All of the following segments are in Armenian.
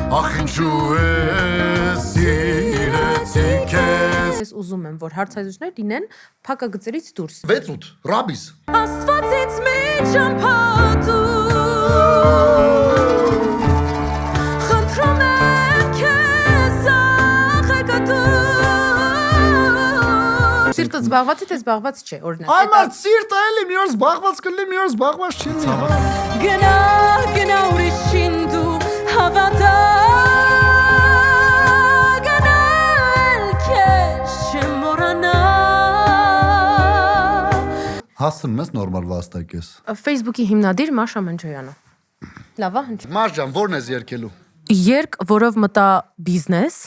Ախ ինչու ես սիրեցի քեզ Ես ուզում եմ, որ հարցազրույցներ լինեն փակագծերից դուրս 6-8 ռաբիս Աստվածից մի ճամփատու Խնդրում եմ քեզ աղեկատու Սիրտը զբաղված է, թե զբաղված չէ, օրինակ Այմար սիրտը էլի մի օր զբաղված կլինի, մի օր զբաղված չի լինի Գնա ուրիշին դու հավատա Հասնում ես նորմալ վաստակես Facebook-ի հիմնադիր Մաշա Մնջոյանը Լավ է հնչ Մարջան, որն ես երկելու Երկ, որով մտա բիզնես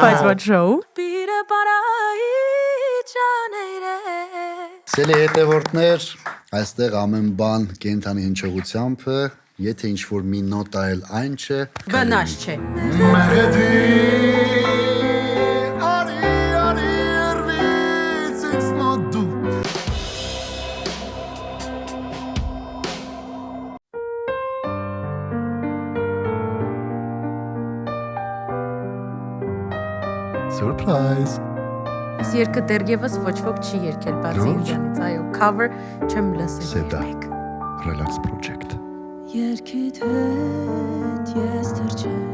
Բայց ոչ շոու Բիրը բարայի ճաները Սելի հետևորդներ, այստեղ ամեն բան կենթանի հնչողությամբ է Եթե ինչ-որ մի նոտա էլ այն չէ Բնաշ չէ Մեղեդի Արի երվից It's not do Surprise Այս երկը դեռևս ոչ ոք չի երկել բացի ինձանից այո cover չեմ լսել Սեդա Relax Project Երկիդ հետ ես թրջեմ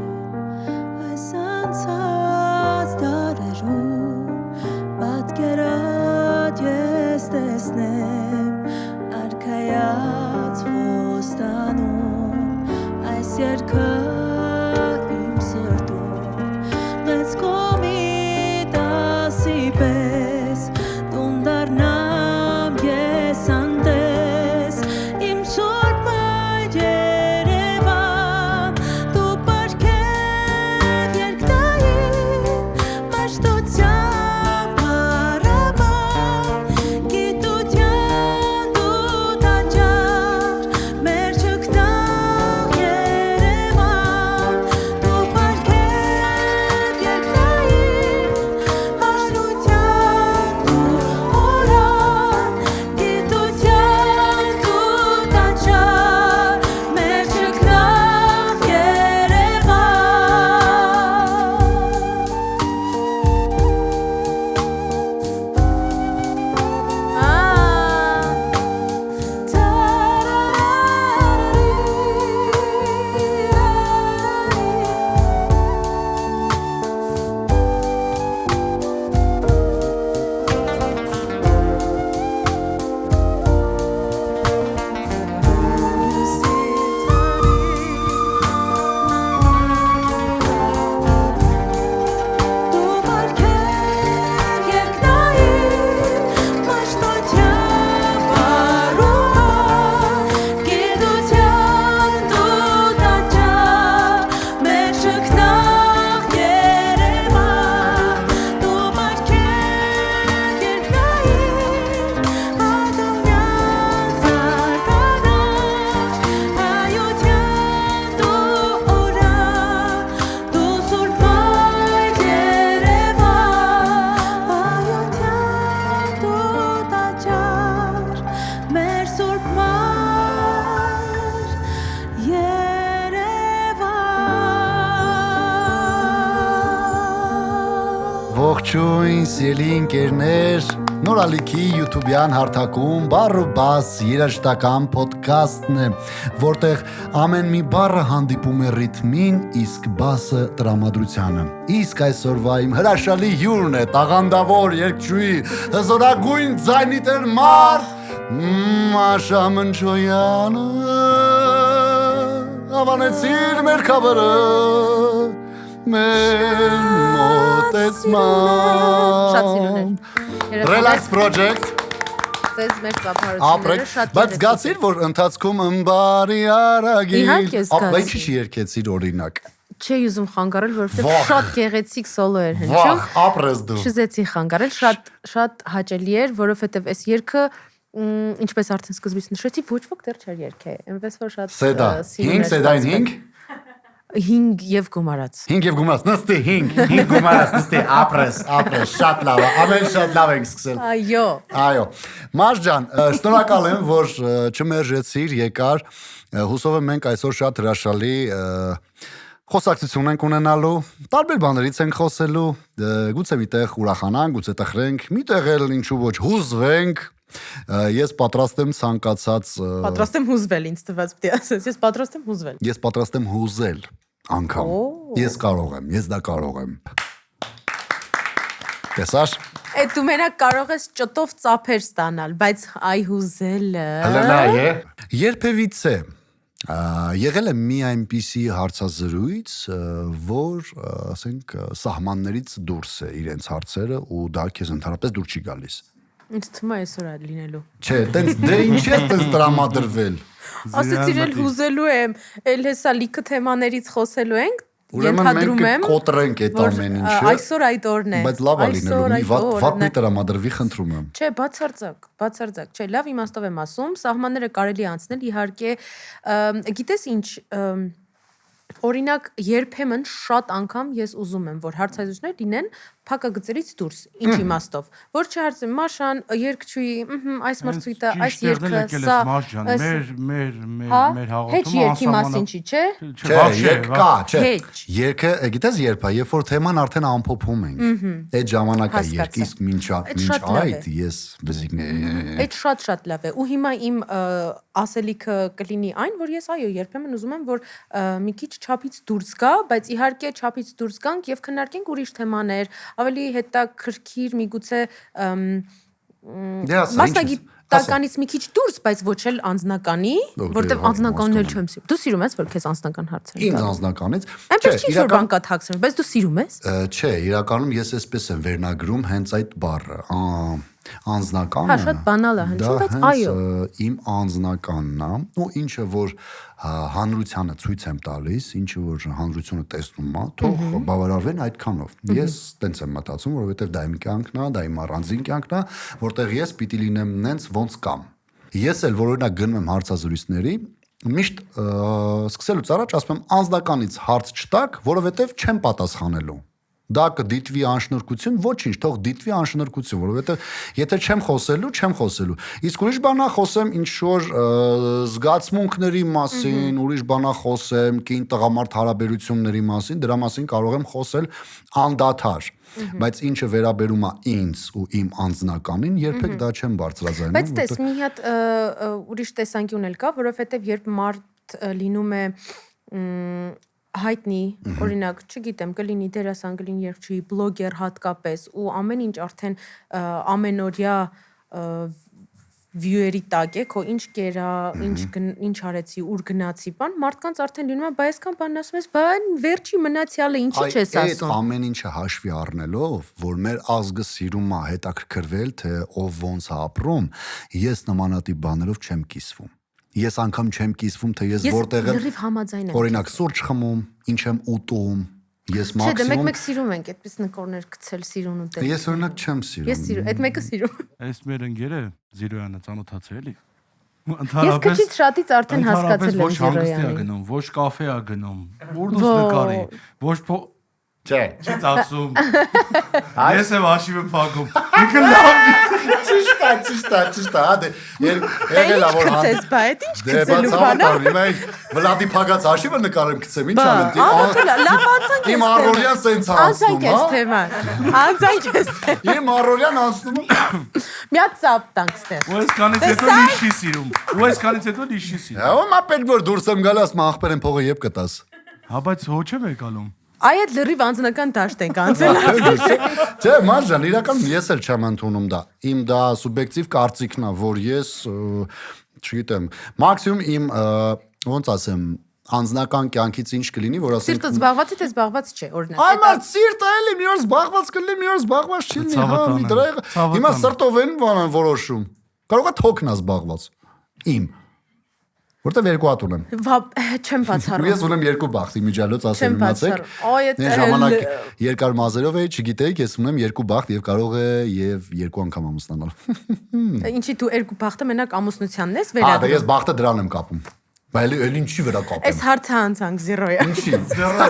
այս անցած դարերում պատկերատ ես տեսնեմ արքայած ոստանում այս երկը իմ սրտում մեծ կոմիտասի պես տուն դառնամ ես անտես իմ սուրբ Ողջույն, սիրելի ընկերներ, Նորալիքի YouTube-յան հարթակում բառ ու բաս երաժշտական ոդքասթն է, որտեղ ամեն մի բառը հանդիպում է ռիթմին, իսկ բասը տրամադրությանը։ Իսկ այսօրվա իմ հրաշալի հյուրն է տաղանդավոր երգչուհի, հզորագույն ձայնի տեր մարդ Մաշա Մնջոյանը, ավանեցիր մեր քավերը Մեր մոտեցման Relax Project Ձեզ մեր ծափարությունները շատ Բայց զգացիր, որ ընթացքում ըմբարի արագիլ Իհարկե զգացի Ինչի չի երկեցիր օրինակ Չէի ուզում խանգարել, որովհետև շատ գեղեցիկ սոլո էր հնչում Վախ, ապրես դու Չզեցի խանգարել, շատ հաճելի էր, որովհետև այս երգը ինչպես արդեն սկզբից նշեցի, ոչ ոք դեռ չէր երգել Այնպես որ շատ Սեդա, 5, սեդային 5 եւ գումարած 5 եւ գումարած, նստի 5 գումարած, նստի, ապրես, շատ լավ է, ամեն շատ լավ ենք սկսել Այո, Մարջան, շնորհակալ եմ, որ չմերժեցիր, եկար Հուսով եմ մենք այսօր շատ հրաշալի Խոսակցություն ենք ունենալու, տարբեր բաներից ենք խոսելու, գուցե միտեղ ուրախանանք, գուցե տխրենք, միտեղ էլ ինչու ոչ հուզվենք։ Ես պատրաստ եմ ցանկացած Պատրաստ եմ հուզվել, ինձ թվաց պիտի ասես, ես պատրաստ եմ հուզվել։ Ես պատրաստ եմ հուզել անգամ։ Ես կարող եմ, ես դա կարող եմ։ Տեսար։ Այդ դու մենակ կարող ես ճտով ծափեր ստանալ, բայց այ հուզելը։ Երբևիցե եղել է մի այնպիսի հարցազրույց, որ, ասենք, սահմաններից դուրս է իրենց հարցերը ու դա քեզ ընդհանրապես դուր չի գալիս։ Ինձ թվում է այսօր այդ լինելու։ Չէ, դե ինչ է տես տրամադրվել։ Ասեցիր էլ հուզելու եմ, էլ հեսա լիքը թեմաներից խոսելու ենք, Ուրեմն մենք կոտրենք այդ ամեն ինչը։ Այսօր այդ օրն է։ Բայց լավ է լինելու, մի վատ մի տրամադրվի, խնդրում եմ։ Չէ, բացարձակ, չէ, լավ իմաստով եմ ասում, սահմանները կարելի է անցնել, իհարկե, գիտես ինչ, օրինակ, երբեմն շատ անգամ ես ուզում եմ, որ հարցազրույցներ լինեն փակագծերից դուրս, ինչ իմաստով, որ չհարցեմ Մաշան, երկչուի, այս մրցույթը, այս երգը, սա, մեր հեչ երկի մասին չի, չէ։ Չէ, երկ կա, չէ։ Երկը, գիտես երբ է, երբ որ թեման արդեն ամփոփում ենք։ Այդ ժամանակ է երկ, իսկ մինչ այդ ես Այդ շատ լավ է։ Ու հիմա իմ ասելիքը կլինի այն, որ ես այո, երբեմն ուզում եմ, որ մի քիչ չափից դուրս գա, բայց իհարկե չափից դուրս գանք եւ քննարկենք ուրիշ թեմաներ, ավելի հետաքրքիր միգուցե մասնագիտականից մի քիչ դուրս, բայց ոչ էլ անձնականի, որտեվ անձնականն էլ չեմ սիրում։ Դու սիրում ես, որ քեզ անձնական հարցեր ինձ անձնականից։ Այնպես չի որ բան կա թաքցրել, բայց դու սիրում ես։ Չէ, իրականում ես էսպես եմ վերնագրում հենց այդ բառը։ Անձնականը։ Հա, շատ բանալ է հնչում, բայց այո։ Իմ անձնականն է, ու ինչը որ հանրությանը ցույց եմ տալիս, ինչը որ հանրությունը տեսնում է, թող բավարարվեն այդքանով։ Ես տենց եմ մտածում, որովհետև դա իմ կյանքն է, դա իմ առանձին կյանքն է, որտեղ ես պիտի լինեմ նենց ոնց կամ։ Ես էլ որ օրինակ գնում եմ հարցազրույցների, միշտ սկսելուց առաջ ասում եմ անձնականից հարց չտաք, որովհետև չեմ պատասխանելու։ Դա կդիտվի անշնորհքություն, ոչինչ, թող դիտվի անշնորհքություն, որովհետև եթե չեմ խոսելու։ Իսկ ուրիշ բանա խոսեմ ինչ որ զգացմունքների մասին, ուրիշ բանա խոսեմ կին տղամարդ հարաբերությունների մասին, դրա մասին կարող եմ խոսել անդադար։ Բայց ինչը վերաբերում է ինձ ու իմ անձնականին, երբեք դա չեմ բարձրաձայնում։ Բայց տես, մի հատ ուրիշ տեսանկյուն էլ կա, որովհետև երբ մարդ լինում է հայտնի, օրինակ, չգիտեմ, կլինի դերասան, կլինի երգչուհի, բլոգեր հատկապես ու ամեն ինչ արդեն ամենօրյա view-երի տակ է, քո ինչ կերա, ինչ արեցի, ուր գնացի, բան, մարդկանց արդեն լինում է, բայց այսքան բան ասում ես, բան վերջի մնացյալը ինչի՞ չես ասում։ Այդ ամեն ինչը հաշվի առնելով, որ մեր ազգը սիրում է հետաքրքրվել, թե ով ոնց է ապրում, ես նմանատիպ բաներով չեմ կիսվում։ Ես անգամ չեմ կիսվում, թե ես որտեղ եմ։ Ես լրիվ համաձայն եմ։ Օրինակ սուրճ խմում, ինչ եմ ուտում, ես մաքսիմում։ Չէ, դե մեկ սիրում ենք, այդպես նկորներ գցել սիրուն ուտել։ Ես օրինակ չեմ սիրում։ Ես սիրում, այդ մեկը սիրում։ Այս մեր ընկերը Զիրոյանը ծանոթացել էլի։ Ես քիչ շատից արդեն հասկացել եմ Զիրոյանը։ Ոչ կաֆե ա գնում, ուրդուս նկարի, ոչ Չէ, չի ծախսում։ Ես եմ հաշիվը փակում։ Ինքը լավ։ Ճիշտ է, դե եղել ա որ Քցես բա, այդ ինչ քցելու բան է։ Հիմա վլադի փակած հաշիվը նկարեմ գցեմ, ինչ անեմ։ Լավ անցանք է։ Իմ առօրյան սենց անցնում, Անցանք է թեման։ Անցանք է թեման։ Իմ առօրյան անցնում։ Մի հատ ծափ տանք ստեղ։ Ու այսքանից հետո լիշի սիրում։ Հա, մա պետք որ դուրս եմ գալիս, մա ախպեր եմ փողը եփ կտաս։ Հա, բայց ոչ եմ եկալում։ Այ այդ լրիվ անձնական դաշտ ենք անցել։ Չէ, Մարժան, իրականում ես էլ չեմ ընդունում դա։ Իմ դա սուբյեկտիվ կարծիքն է, որ ես, չգիտեմ, մաքսիմում իմ, ոնց ասեմ, անձնական կյանքից ինչ կլինի, որ ասենք Սիրտը զբաղված է, թե զբաղված չէ, օրինակ։ Այ մարդ սիրտը էլի մի օր զբաղված կլինի, մի օր զբաղված չի լինի, հա, մի դրա հիմա սրտով են բանան որոշում։ Կարող է թոքն է զբաղված։ Իմ Որտե երկու հատ ունեմ։ Չեմ բացառում։ Ես ունեմ երկու բախտ, իմիջիալոց ասեմ իմացեք։ Այն ժամանակ երկար մազերով էի, չգիտեիք, ես ունեմ երկու բախտ եւ կարող է եւ երկու անգամ ամուսնանալ։ Ինչի դու երկու բախտը մենակ ամուսնությանն ես Հա, վերադառնում։ ես բախտը դրան եմ կապում։ Բայց էլի ինչի վրա կապեմ։ Այս հարցը անցանք 0-ը։ Ինչի։ 0-ը։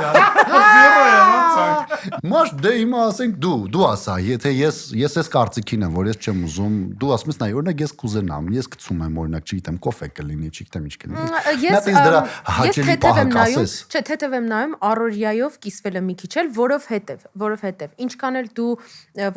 Մաշ դե հիմա ասենք դու ասա, եթե ես այս կարծիքին եմ, որ ես չեմ ուզում, դու ասում ես նայ, օրինակ ես կուզենամ, ես գցում եմ օրինակ, չգիտեմ, կոֆե կլինի, չգիտեմ ինչ կլինի։ Ես դրա հաճելի պահը կասես։ Չէ, թեթև եմ նայում առօրյայով կիսվել եմ մի քիչ էլ, որովհետև ինչքան էլ դու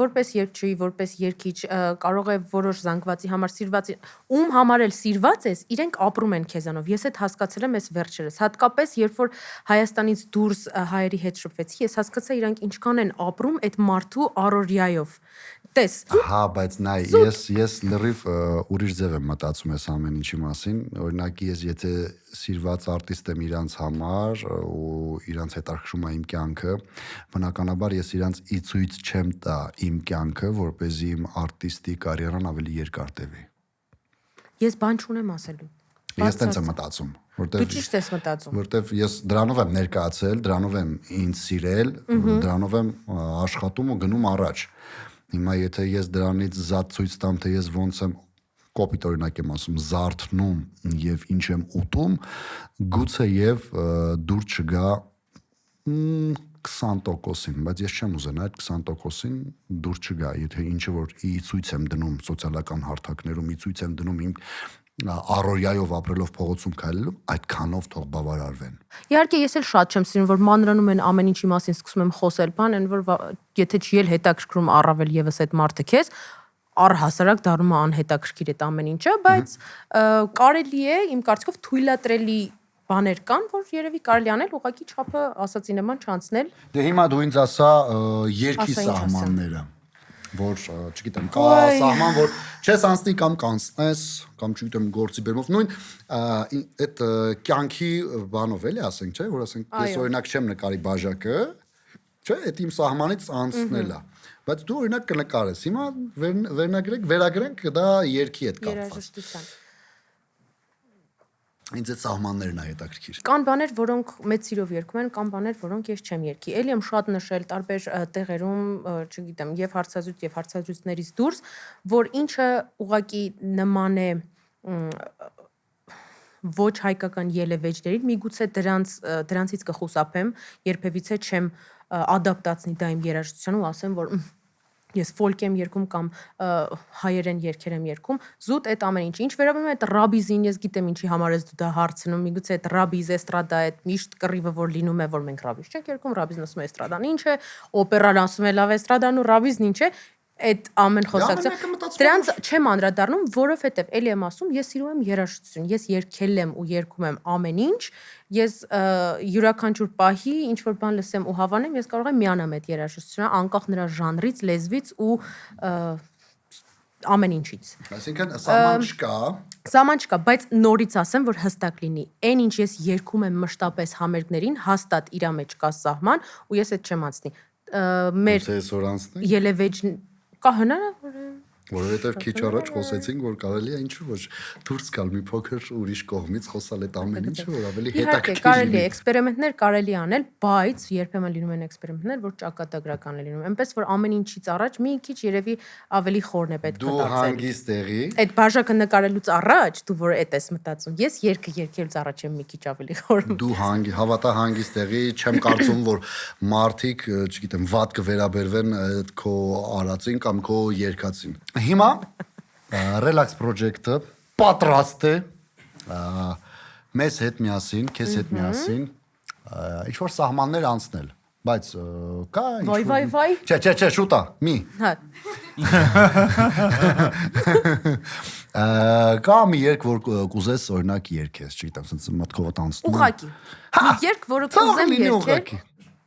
որպես երգչուհի, որպես երգիչ կարող է որոշ զանգվածի համար սիրված, ում համար էլ սիրված ես, իրենք ապրում են քեզանով։ Ես այդ հասկացել եմ այս վերջերս, հատկապես երբ որ Հայաստանից դուրս հայերի հետ շփվեցի, ես հասկացա իրանք ինչքան են ապրում այդ մարդու առօրյայով։ Տես։ Հա, բայց նայ, ես լրիվ ուրիշ ձև եմ մտածում այս ամեն ինչի մասին։ Օրինակ ես եթե սիրված արտիստ եմ իրանց համար ու իրանց հետաքրքրում է իմ կյանքը, բնականաբար ես իրանց ի ցույց չեմ տա իմ կյանքը, որպեսզի իմ արտիստի կարիերան ավելի երկար տևի։ Ես բան չունեմ ասելու։ Ես տենց եմ մտածում, Դու ճիշտ ես մտածում։ Որտեվ ես դրանով եմ ներկայացել, դրանով եմ ինձ սիրել, դրանով եմ աշխատում ու գնում առաջ։ Հիմա եթե ես դրանից զատ ցույց տամ, թե ես ոնց եմ կոպիտ օրինակ եմ ասում, զարթնում եւ ինչ եմ ուտում, գուցե եւ դուր չգա 20%-ին, բայց ես չեմ ուզենա այդ 20%-ին դուր չգա, եթե ինչը որ ի ցույց եմ դնում սոցիալական հարթակներում, ի ցույց եմ դնում իմ առօրյայով ապրելով փողոցում քայլելով, այդքանով թող բավարարվեն։ Իհարկե ես էլ շատ չեմ սիրում, որ մանրանում են ամեն ինչի մասին սկսում եմ խոսել, բան են, որ եթե չի էլ հետաքրքրում առավել եւս այդ մարդը քեզ, առհասարակ դառնում է անհետաքրքիր այդ ամեն ինչը, բայց կարելի է իմ կարծիքով թույլատրելի բաներ կան, որ երևի կարելի անել ուղղակի չափը ասացի նման չանցնել։ Դե հիմա դու ինձ ասա երկի սահմանները, որ չգիտեմ, կա սահման, որ չես անցնի կամ կանցնես, կամ չգիտեմ գործի բերումով, նույն այդ կյանքի բանով էլի ասենք, չէ, որ ասենք ես օրինակ չեմ նկարի բաժակը, չէ, այդ իմ սահմանից անցնելա, բայց դու օրինակ կնկարես, հիմա վերագրենք դա երկի հետ կապված։ Ինձ այդ սահմաններն է հետաքրքիր։ Կան բաներ, որոնք մեծ սիրով երգում են, կան բաներ, որոնք ես չեմ երգի։ Էլի եմ շատ նշել տարբեր տեղերում, չգիտեմ, եւ հարցազրույց եւ հարցազրույցներից դուրս, որ ինչը ուղղակի նման է ոչ հայկական ելևէջներին, միգուցե դրանցից կխուսափեմ, երբևիցե չեմ ադապտացնի դա իմ երաժշտությանը ու ասեմ, որ ես ֆոլկ եմ երգում կամ հայերեն երգեր եմ երգում, զուտ այդ ամեն ինչ։ Ինչ վերաբերում է այդ ռաբիզին, ես գիտեմ ինչի համար ես դու դա հարցնում, միգուցե այդ ռաբիզ, էստրադա, այդ միշտ կռիվը որ լինում է, որ մենք ռաբիզ չենք երգում, ռաբիզն ասում է էստրադան ինչ է, օպերան ասում է լավ էստրադան ու ռաբիզն ինչ է, այդ ամեն խոսակցը դրանց չեմ անդրադառնում, որովհետև էլի եմ ասում, ես սիրում եմ երաժշտություն, ես երգել եմ ու երգում եմ ամեն ինչ, ես յուրաքանչյուր պահի ինչ որ բան լսեմ ու հավանեմ, ես կարող եմ միանամ այդ երաժշտությունը, անկախ նրա ժանրից, լեզվից ու ամեն ինչից։ Այսինքն սահման չկա։ Սահման չկա, բայց նորից ասեմ, որ հստակ լինի։ Այն ինչ ես երգում եմ մշտապես համերգներին, հաստատ իրա մեջ կա սահման ու ես այդ չեմ անցնի։ Մեր ելևեջ կա հնարավոր է որովհետև քիչ առաջ խոսեցինք, որ կարելի է ինչ որ դուրս գալ մի փոքր ուրիշ կողմից խոսալ այդ ամեն ինչը, որ ավելի հետաքրքիր լինի։ Կարելի է էքսպերիմենտներ կարելի անել, բայց երբեմն լինում են էքսպերիմենտներ, որ ճակատագրական են լինում։ Այնպես որ ամեն ինչից առաջ մի քիչ երևի ավելի խորն է պետք մտածել։ Դու հանգիստ եղի։ Այդ բաժակը նկարելուց առաջ դու որ այդ ես մտածում։ Ես երգը երգելուց առաջ եմ մի քիչ ավելի խորն։ Դու հավատա հանգիստ եղի, չեմ կարծում, որ մարդիկ, չգիտեմ, վատ կվերաբերվեն այդ քո արածին կամ քո երգածին։ Հիմա Relax Project-ը պատրաստ է մեզ հետ միասին, քեզ հետ միասին ինչ որ սահմաններ անցնել, բայց կա Վայ Չէ, շուտա, մի Հա Կա մի երգ, որ կուզես օրինակ երգես, չգիտեմ, ասենց մտքովդ անցնում Ուղղակի մի երգ, որը կուզեմ երգել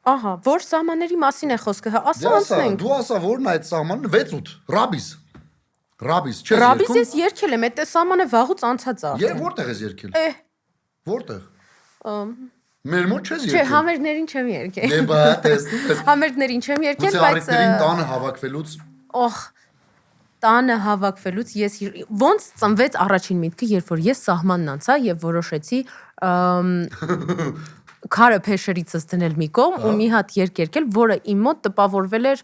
Ահա, որ սահմանների մասին է խոսքը, հա, ասա անցնենք Դու ասա, որն է այդ սահմանը 6-8, Ռաբիզ, չես երգում։ երգում։ Ռաբիզ ես երգել եմ, այդ սահմանը վաղուց անցած է։ Եվ որտեղ ես երգել։ Որտեղ։ Մեր մոտ չես Չէ, երգել։ համերգներին չեմ երգել։ Դե բա, տեսնում ես։ Համերգներին չեմ երգել, բայց տանը հավաքվելուց։ Օհ, տանը հավաքվելուց ես ոնց ծնվեց առաջին միտքը, երբ որ ես սահմանն անցա եւ որոշեցի քարը փեշերիցս դնել մի կողմ ու մի հատ երգ երգել, որը իմ մոտ տպավորվել էր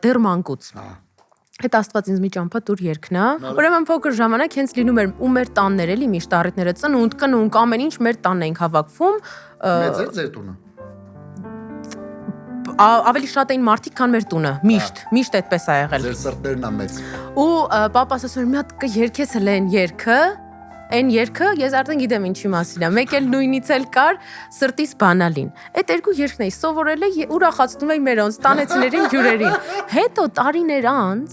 դեռ մանկուց։ Այդ Աստված ինձ մի ճամփա տուր երգն է։ Ուրեմն փոքր ժամանակ հենց լինում էր ու մեր տաններ էլի միշտ առիթները ծնունդ, կնունկ, ամեն ինչ մեր տանն էինք հավաքվում։ Մեծ էր ձեր տունը։ ավելի շատ էին մարդիկ, քան մեր տունը, միշտ այդպես է եղել։ Ձեր սրտերն է մեծ։ Ու պապաս ասում էր մի հատ կերքես հլեն երգը, այն երգը ես արդեն գիտեմ ինչի մասին է։ Մեկ էլ նույնից էլ կար սրտիս բանալին։ Այդ երկու երգն էի սովորել է ուրախացնում էի մերոնց տանեցիներին հյուրերին։ Հետո տարիներ անց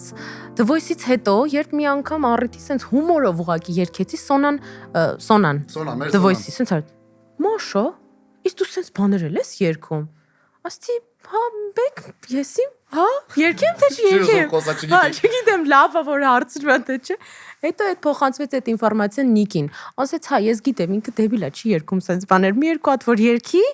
The Voice-ից հետո երբ մի անգամ առիթի sense հումորով ուղակի երգեցի Սոնան The Voice-ի sense էր։ Մոշո, իսկ դու sense բաներ ես երգում։ Ասցի, հա, մեկ եսի, հա, երկեմ թե չերկեմ։ Հա, չգիտեմ, լավ է որ հարցրում եմ թե չէ։ Հետո այդ փոխանցվեց այդ ինֆորմացիան Նիկին։ Ասեց, հա, ես գիտեմ, ինքը դեբիլ է, չի երգում sense բաներ։ Մի երկու հատ որ երգի,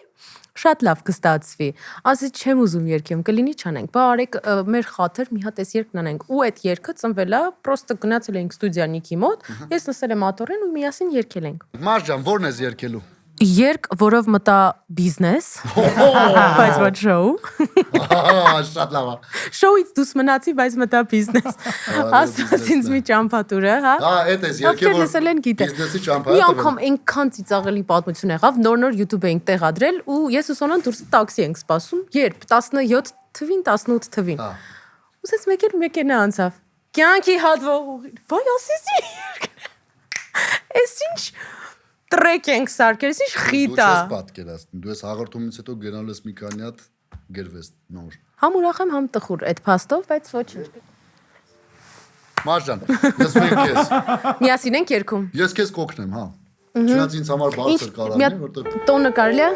շատ լավ կստացվի։ Ասեց, չեմ ուզում երգեմ, կլինի չանենք։ Բա արեք մեր խաթր մի հատ էս երգն անենք։ Ու այդ երգը ծնվել է, պրոստը գնացել ենք ստուդիա Նիկի մոտ, ես նստել եմ աթոռին ու միասին երգել ենք։ Մարջան, ո՞րն ես երգելու։ Երկ, որով մտա բիզնես, բայց ոչ շոու։ Շատ լավ է։ Շոուից դուրս մնացի, բայց մտա բիզնես։ Ասած ինձ մի ճամփատուր է, հա։ Հա, այդ էս երգը որ բիզնեսի ճամփա։ Մի անգամ այնքան ծիծաղելի պատմություն եղավ, նոր YouTube էինք տեղադրել ու ես ու Սոնան դուրս տաքսի ենք սպասում, երբ 17 թվին, 18 թվին։ Ու ասես մեկ էլ մեքենա անցավ։ Կյանքի հատվող ուղի։ Վայ, ասեցի։ Էս ինչ տրեք ենք սարքել, ինչ խիտ է։ Դու չես պատկերացնում, դու ես հաղորդումից հետո գնալու ես մի քանի հատ գրվես նոր։ Համ ուրախ եմ, համ տխուր այդ փաստով, բայց ոչինչ։ Մարջան, լսում ենք ես։ Միասին ենք երգում։ Ես քեզ կօգնեմ, հա։ Չնայած ինձ համար բարձր կարողանա, որտեղ տոնը կարելի է։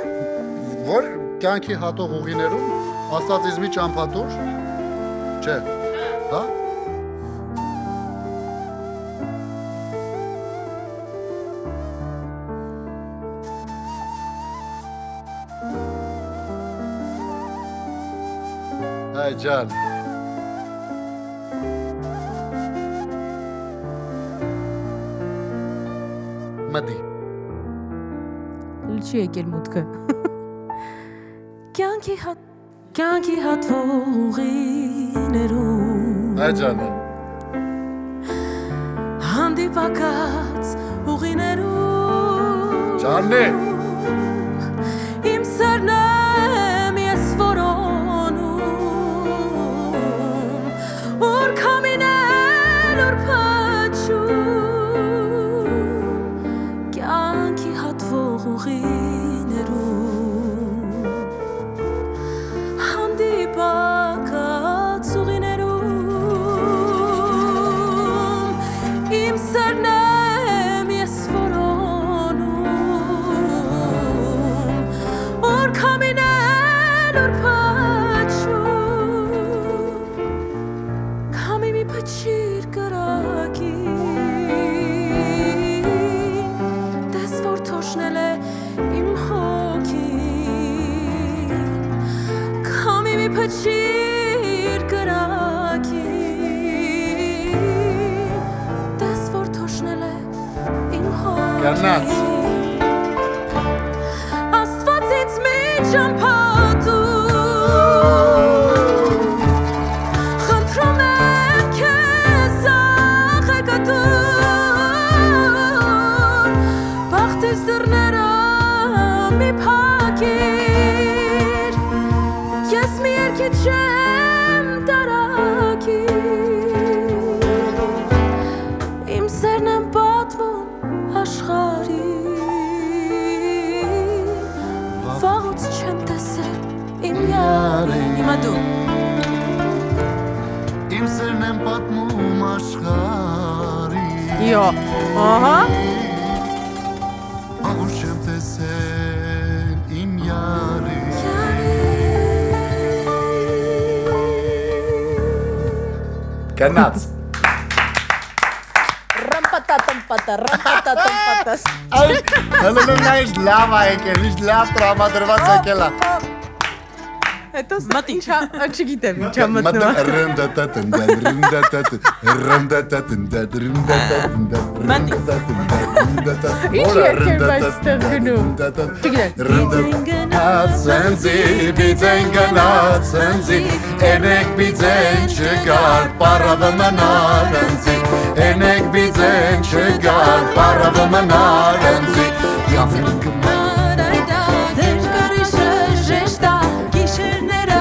Որ կյանքի հատող ուղիներում աստվածից մի ճամփատուր։ Չէ։ Հա։ Այ ջան։ Մադի։ Լիչի եկել մուտքը։ Կյանքի հատվողիներում։ Այ ջան։ Հանդիպակաց ուղիներում։ Ջաննե։ Իմ սերն եմ ես որոնում, որ կամինել որ փաչում, կյանքի հատվող ուղիներում, հանդիպակաց ուղիներում, իմ սերն եմ ես որոնում, որ կամինել որ փաչում, կամի մի փչիր կրակին, տես որ թոշնել է իմ հոգին, կամի մի փչիր կրակին, տես որ թոշնել է իմ հոգին։ Կանած։ Աստվածից մի ճամփատուր, խնդրում եմ քեզ աղեկատուր, բախտիս դռները մի փակիր, ես մի երգի չեմ տարակիր, իմ սերն եմ պատվում աշխարհին, վաղուց չեմ տեսել իմ յարին։ Հիմա դու։ Իմ սերն եմ պատմում աշխարհի։ Յո, ահա։ Աղուր չեմ տեսել իմ յարի։ Կանած։ Ռամպատատամպատա։ Այ, հələ լավ է եկել, ինչ լավ տրամադրված եկել է։ Հետո ինչա, չգիտեմ, ինչա մտնում։ Ինչ երկեր բայց ստեղ գնում։ Բիձեն գնաց ընձի, էնեք բիձեն չգար, պարավը մնար ընձի, էնեք բիձեն չգար, պարավը մնար ընձի, Յավեն գմար Ձեր կարիշը ժեշտա, գիշերները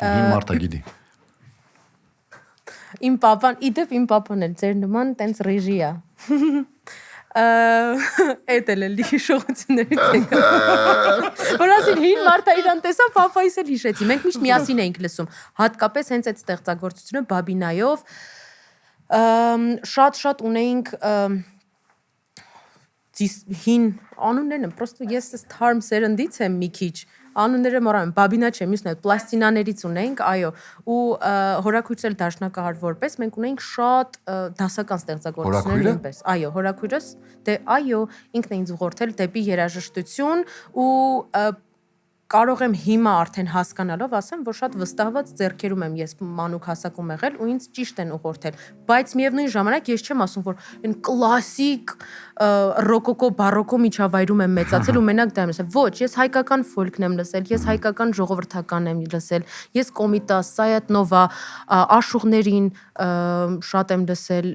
Հին մարդը գիտի։ Իմ papan, իդեպ իմ papan էլ ձեր նման տենց ռեժի է։ Էդ էլ էլի հիշողություններից եկա։ Որ ասին հին մարդը իրան տեսա, papaիս էլ հիշեցի։ Մենք միշտ միասին էինք լսում։ Հատկապես հենց այդ ստեղծագործությունը Բաբինայով շատ ունեինք հին անուններն եմ, պրոստը ես այս թարմ սերնդից եմ մի քիչ, անունները մոռանում եմ, Բաբինա չէ, մյուսն է, պլաստինաներից ունեինք, այո, ու հորաքույրս էլ դաշնակահար որպես, մենք ունեինք շատ դասական ստեղծագործություններ նույնպես, այո, հորաքույրս, դե այո, ինքն է ինձ ուղղորդել դեպի երաժշտություն ու կարող եմ հիմա արդեն հասկանալով ասեմ, որ շատ վստահված ձեռքերում եմ ես մանուկ հասակում եղել ու ինձ ճիշտ են ուղղորդել, բայց միևնույն ժամանակ ես չեմ ասում, որ այն կլասիկ ռոկոկո, բարոկո միջավայրում եմ մեծացել ու մենակ դա եմ լսել, ոչ, ես հայկական ֆոլքն եմ լսել, ես հայկական ժողովրդական եմ լսել, ես Կոմիտաս, Սայաթնովա, Աշուղներին շատ եմ լսել,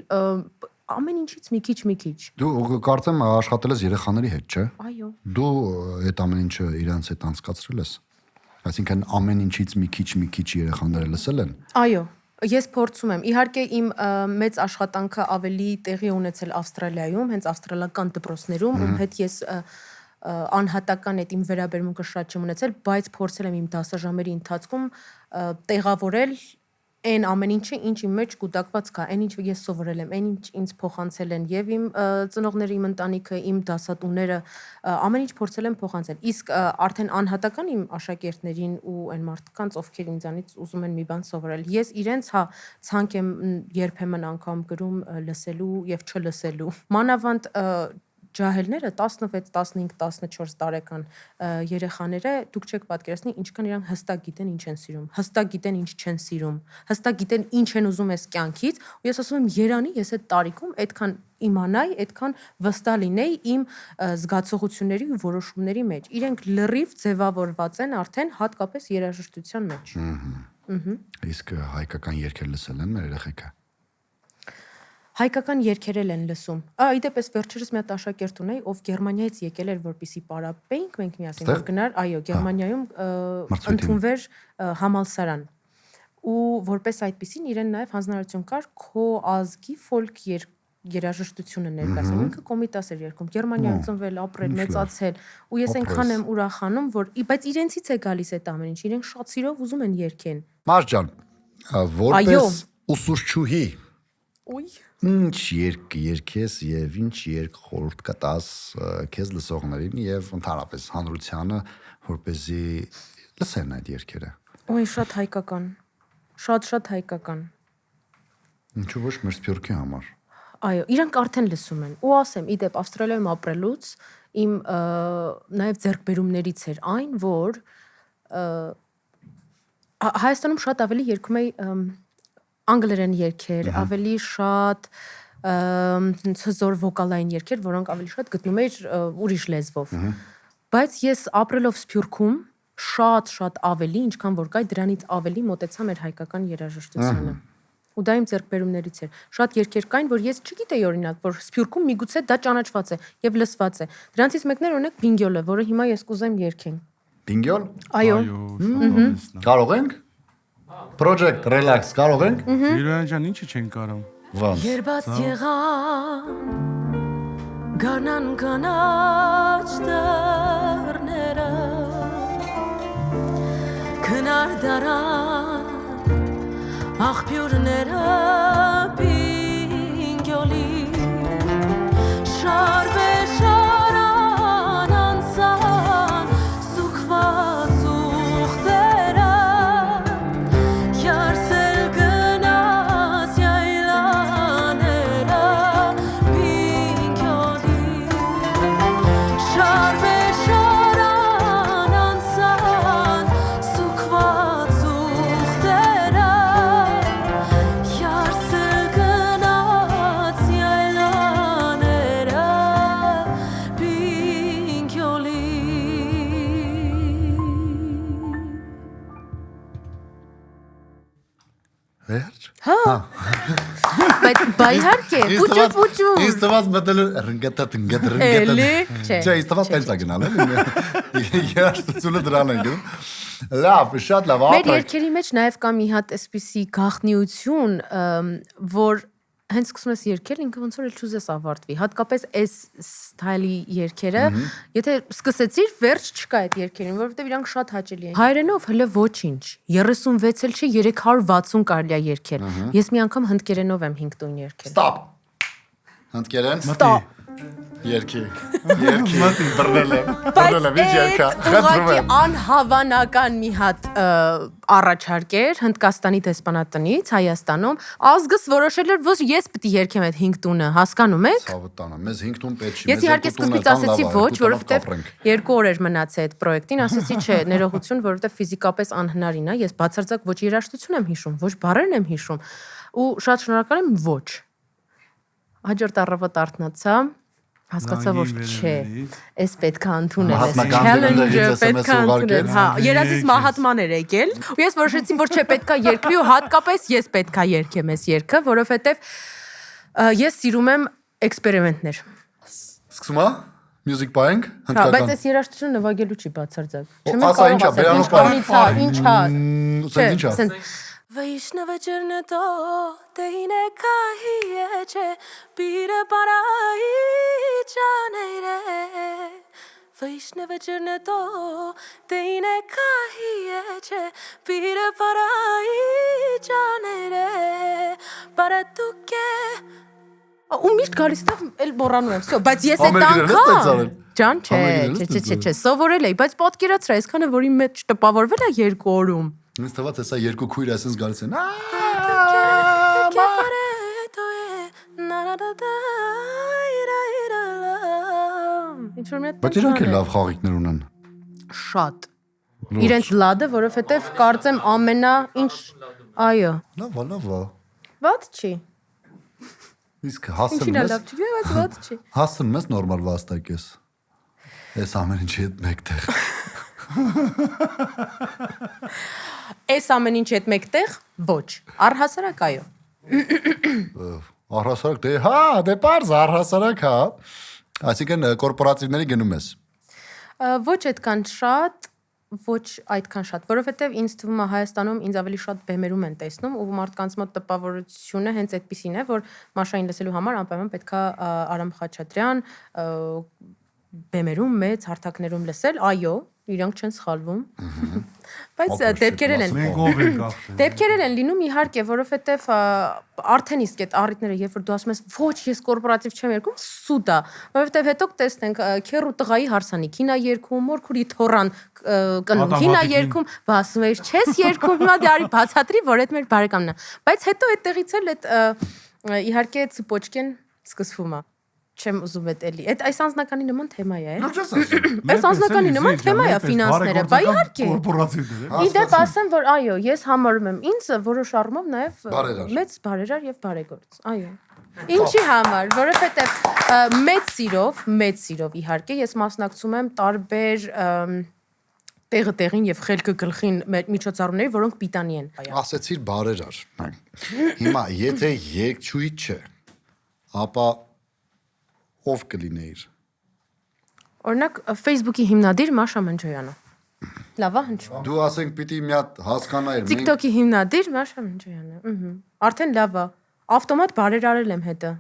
ամեն ինչից մի քիչ։ Դու կարծեմ աշխատել ես երեխաների հետ, չէ՞։ Այո։ Դու այդ ամեն ինչը իրանց հետ անցկացրել ես։ Այսինքն ամեն ինչից մի քիչ երեխաները լսել են։ Այո, ես փորձում եմ։ Իհարկե իմ մեծ աշխատանքը ավելի տեղի ունեցել Ավստրալիայում, հենց ավստրալական դպրոցներում, ում հետ ես անհատական այդ իմ վերաբերմունքը շատ չեմ ունեցել, բայց փորձել եմ իմ դասաժամերի ընթացքում տեղավորել այն ամեն ինչը, ինչ իմ մեջ կուտակված կա, այն ինչ ես սովորել եմ, այն ինչ ինձ փոխանցել են եւ իմ ծնողները, իմ ընտանիքը, իմ դասատուները, ամեն ինչ փորձել եմ փոխանցել։ Իսկ արդեն անհատական իմ աշակերտներին ու այն մարդկանց, ովքեր ինձանից ուզում են մի բան սովորել, ես իրենց ցանկ եմ երբեմն անգամ գրում լսելու եւ չլսելու։ Մանավանդ ջահելները 16, 15, 14 տարեկան երեխաները դուք չեք պատկերացնի ինչքան իրանք հստակ գիտեն ինչ են սիրում, հստակ գիտեն ինչ չեն սիրում, հստակ գիտեն ինչ են ուզում այս կյանքից, ու ես ասում եմ երանի ես այդ տարիքում այդքան իմանայի, այդքան վստահ լինեի իմ զգացողությունների ու որոշումների մեջ։ Իրենք լրիվ ձևավորված են արդեն հատկապես երաժշտության մեջ։ Իսկ հայկական երգեր լսել են մեր երեխեքը։ Հայկական երգերել են լսում։ Իդեպ վերջերս մի հատ աշակերտ ունեի, ով Գերմանիայից եկել էր, որպեսի պարապեինք, մենք միասին որ գնար, այո, Գերմանիայում ընդունվեր համալսարան։ Ու որպես այդպեսին իրեն նաև հանձնարարություն կար քո ազգի ֆոլք երաժշտությունը ներկայացնել։ Ինքը Կոմիտաս էր երգում, Գերմանիայում ծնվել, ապրել, մեծացել, ու ես այնքան եմ ուրախանում, որ բայց իրենցից է գալիս այդ ամեն ինչ, իրենք շատ սիրով ուզում են երգեն։ Մարդ ջան, որպես ուսուցչուհի Ուй ինչ երգես եւ ինչ երգ խորհուրդ կտաս քեզ լսողներին եւ ընդհանրապես հանրությանը, որպեսզի լսեն այդ երգերը։ Ոյ շատ հայկական։ Շատ հայկական։ Ինչու ոչ մեր սփյուռքի համար։ Այո, իրանք արդեն լսում են։ Ու ասեմ, իդեպ Ավստրալիայում ապրելուց իմ նաեւ ձեռքբերումներից էր այն, որ Հայաստանում շատ ավելի երգում էի անգլերեն երգեր, ավելի շատ հզոր վոկալային երգեր, որոնք ավելի շատ գտնում էիր ուրիշ լեզվով։ Բայց ես ապրելով Սփյուռքում շատ ավելի, ինչքան որ կայ, դրանից ավելի մոտեցա մեր հայկական երաժշտությանը։ Ու դա իմ ձեռքբերումներից էր։ Շատ երգեր կային, որ ես չգիտեի օրինակ, որ Սփյուռքում միգուցե դա ճանաչված է եւ լսված է։ Դրանցից մեկն էր օրինակ Բինգյոլը, որը հիմա ես կուզեմ երգեն։ Բինգյոլ։ Այո։ Կարող ենք։ Project relax կարող ենք։ Յուրան ջան, ինչի չեն կարող։ Ոնց։ Երբած եղան գանան կանաչ դռները քնար դարան աղբյուրները Բինգյոլի շարվե շարան անցան սուքված ուխտերը Yarsel gnas yaylanera Bingoli Şarve şaran ansan Sukvat zuhtera Yarse Բայհարկե, պուճու։ Ինձ թվաց մտել ռնգետատ Էլի, չէ։ Չէ, ինձ թվաց տենց է գնալ էլի։ Երաշտությունը դրան են գնում։ Լավ, շատ լավ, Մեր ապրեք։ երկերի մեջ նաև կա մի հատ էսպիսի գաղտնիություն, որ հենց սկսում ես երկել, ինքը ոնց որ էլ չուզես ավարտվի։ Հատկապես այս ստայլի երկերը, եթե սկսեցիր, վերջ չկա այդ երկերին, որովհետև իրանք շատ հաճելի են։ Հայերենով հələ ոչինչ։ 36 էլ չի, 360 կարելի է երկել։ Ես մի անգամ հնդկերենով եմ 5 տուն երկել։ Ստոպ։ Հնդկերեն։ Ստոպ։ Երկի բռնել եմ ինչ երկա խնդրում եմ անհավանական մի հատ առաջարկ էր Հնդկաստանի դեսպանատնից Հայաստանում ազգս որոշել էր որ ես պետք է երկեմ այդ 5 տունը հասկանում եք Ցավտանը մեզ 5 տուն պետք չի ես իհարկե սկզբից ասեցի ոչ որովհետև 2 օր էր մնացել այդ պրոյեկտին ասեցի չէ ներողություն որովհետև ֆիզիկապես անհնարին է ես բացարձակ ոչ երաժշտություն եմ հիշում ոչ բառերն եմ հիշում ու շատ շնորհակալ եմ ոչ հաջորդ առավոտ արթնացա հասկացա որ չէ, այս պետք է ընդունել, այս challenge-ը պետք է ընդունել, հա, երազից Մահատման էր եկել, ու ես որոշեցի, որ չէ պետք է երկվի ու հատկապես ես պետք է երկեմ այս երգը, որովհետև ես սիրում եմ էքսպերիմենտներ։ Սկսում է Music buying, հնդկական։ Հա, բայց այս երաժշտությունը նվագելու չի բացարձակ։ Չեմ կարող ասել, ինչա։ Vaishnav Charnato Teine kahiye che Pir parai jane re Vaishnav Charnato Teine kahiye che Pir parai jane re Para tu ke ու միշտ գալիս տեղ էլ մոռանում եմ, բայց ես այդ անգամ Ջան, չէ, սովորել էի, բայց պատկերացրա, այսքանը որ իմ մեջ տպավորվել է 2 օրում Ինձ թվաց հեսա երկու քույր այսպես գալիս են Բայց իրանք էլ լավ խաղիկներ ունեն Շատ Իրենց լադը, որովհետև կարծեմ ամենա ինչ այո Լավ Ված չի Իսկ հասնում Ինչին լավ չի, բայց ված չի Հասնում ես նորմալ վաստակես Այս ամեն ինչի հետ մեկտեղ Այս ամեն ինչի հետ մեկտեղ ոչ առհասարակ այո Առհասարակ դե հա դե պարզ առհասարակ հա Այսինքն կորպորատիվների գնում ես Ոչ այդքան շատ ոչ այդքան շատ որովհետև ինձ թվում է Հայաստանում ինձ ավելի շատ բեմերում են տեսնում ու մարդկանց մոտ տպավորությունը հենց այդպեսին է որ Մաշային լսելու համար անպայման պետքա Արամ Խաչատրյան բեմերում մեծ հարթակներում լսել այո իրանք չեն սխալվում բայց դեպքերել են դեպքերել են լինում իհարկե որովհետև արդեն իսկ այդ առիթները երբ որ դու ասում ես ոչ ես կորպորատիվ չեմ երկում սուտ է որովհետև հետո կտեսնենք քերու տղայի հարսանիքին է երկում մորքուրի թորան կնունքին է երկում ասում ես չես երկում հիմա դարի բացատրի որ այդ մեր բարեկամն է բայց հետո այդտեղից էլ այդ իհարկե ցպոչկեն սկսվում է Չեմ ուզում էլի։ Այս անձնականի նման թեմա է, Այս անձնականի նման թեմա է ֆինանսները, բա իհարկե։ Կորպորատիվները։ Իդեպ ասեմ, որ այո, ես համարում եմ ինձ որոշ առումով նաև մեծ բարերար եւ բարեգործ։ Այո։ Ինչի համար, որովհետեւ մեծ սիրով իհարկե ես մասնակցում եմ տարբեր տեղը տեղին եւ խելքը գլխին միջոցառումների, որոնք պիտանի են։ Ասեցիր բարերար։ Հիմա եթե երկչույի չէ, ապա ով կլինեիր։ Օրինակ Facebook-ի հիմնադիր Մաշա Մնջոյանը։ Լավ է հնչում։ Դու ասենք պիտի մի հատ հասկանայր։ TikTok-ի հիմնադիր Մաշա Մնջոյանը։ Արդեն լավ է։ Ավտոմատ բարերարել եմ հետը։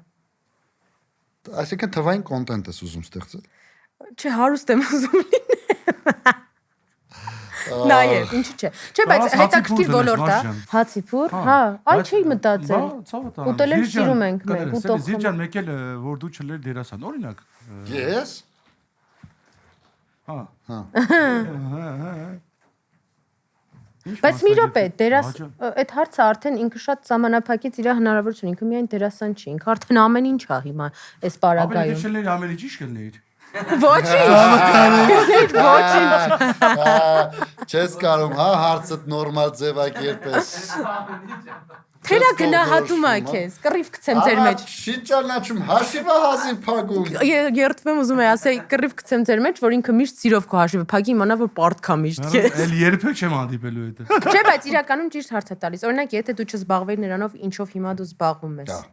Այսինքն թվային կոնտենտ ես ուզում ստեղծել։ Չէ, հարուստ եմ ուզում լինել։ Նայեր, ինչի՞ չէ։ Չէ, բայց հետաքրքիր ոլորտ է։ Հացիփուր, հա, այ չի մտածել։ Ուտել եմ սիրում ենք մենք, ուտող։ Զիրջան մեկ էլ որ դու չլեր դերասան, օրինակ։ Ես։ Հա։ Բայց մի րոպե, այդ հարցը արդեն ինքը շատ ժամանակակից իր հնարավորություն, ինքը միայն դերասան չի, ինքը արդեն ամեն ինչ է հիմա այս պարագայում։ Ապա չլեր ամեն ինչ կլներ։ Ոչինչ։ Չես կարում, հա, հարցդ նորմալ ձևակերպես։ Թերա գնահատում է քեզ, կռիվ գցեմ ձեր մեջ։ Չի ճանաչում, հաշիվը հազիվ փակում։ Երդվում ուզում եմ ասել, կռիվ գցեմ ձեր մեջ, որ ինքը միշտ սիրով քո հաշիվը փակի, իմանա որ պարտքա միշտ քեզ։ Էլ երբեք չեմ հանդիպելու հետ։ Չէ, բայց իրականում ճիշտ հարց է տալիս։ Օրինակ, եթե դու չզբաղվեիր նրանով, ինչով հիմա դու զբաղվում ես։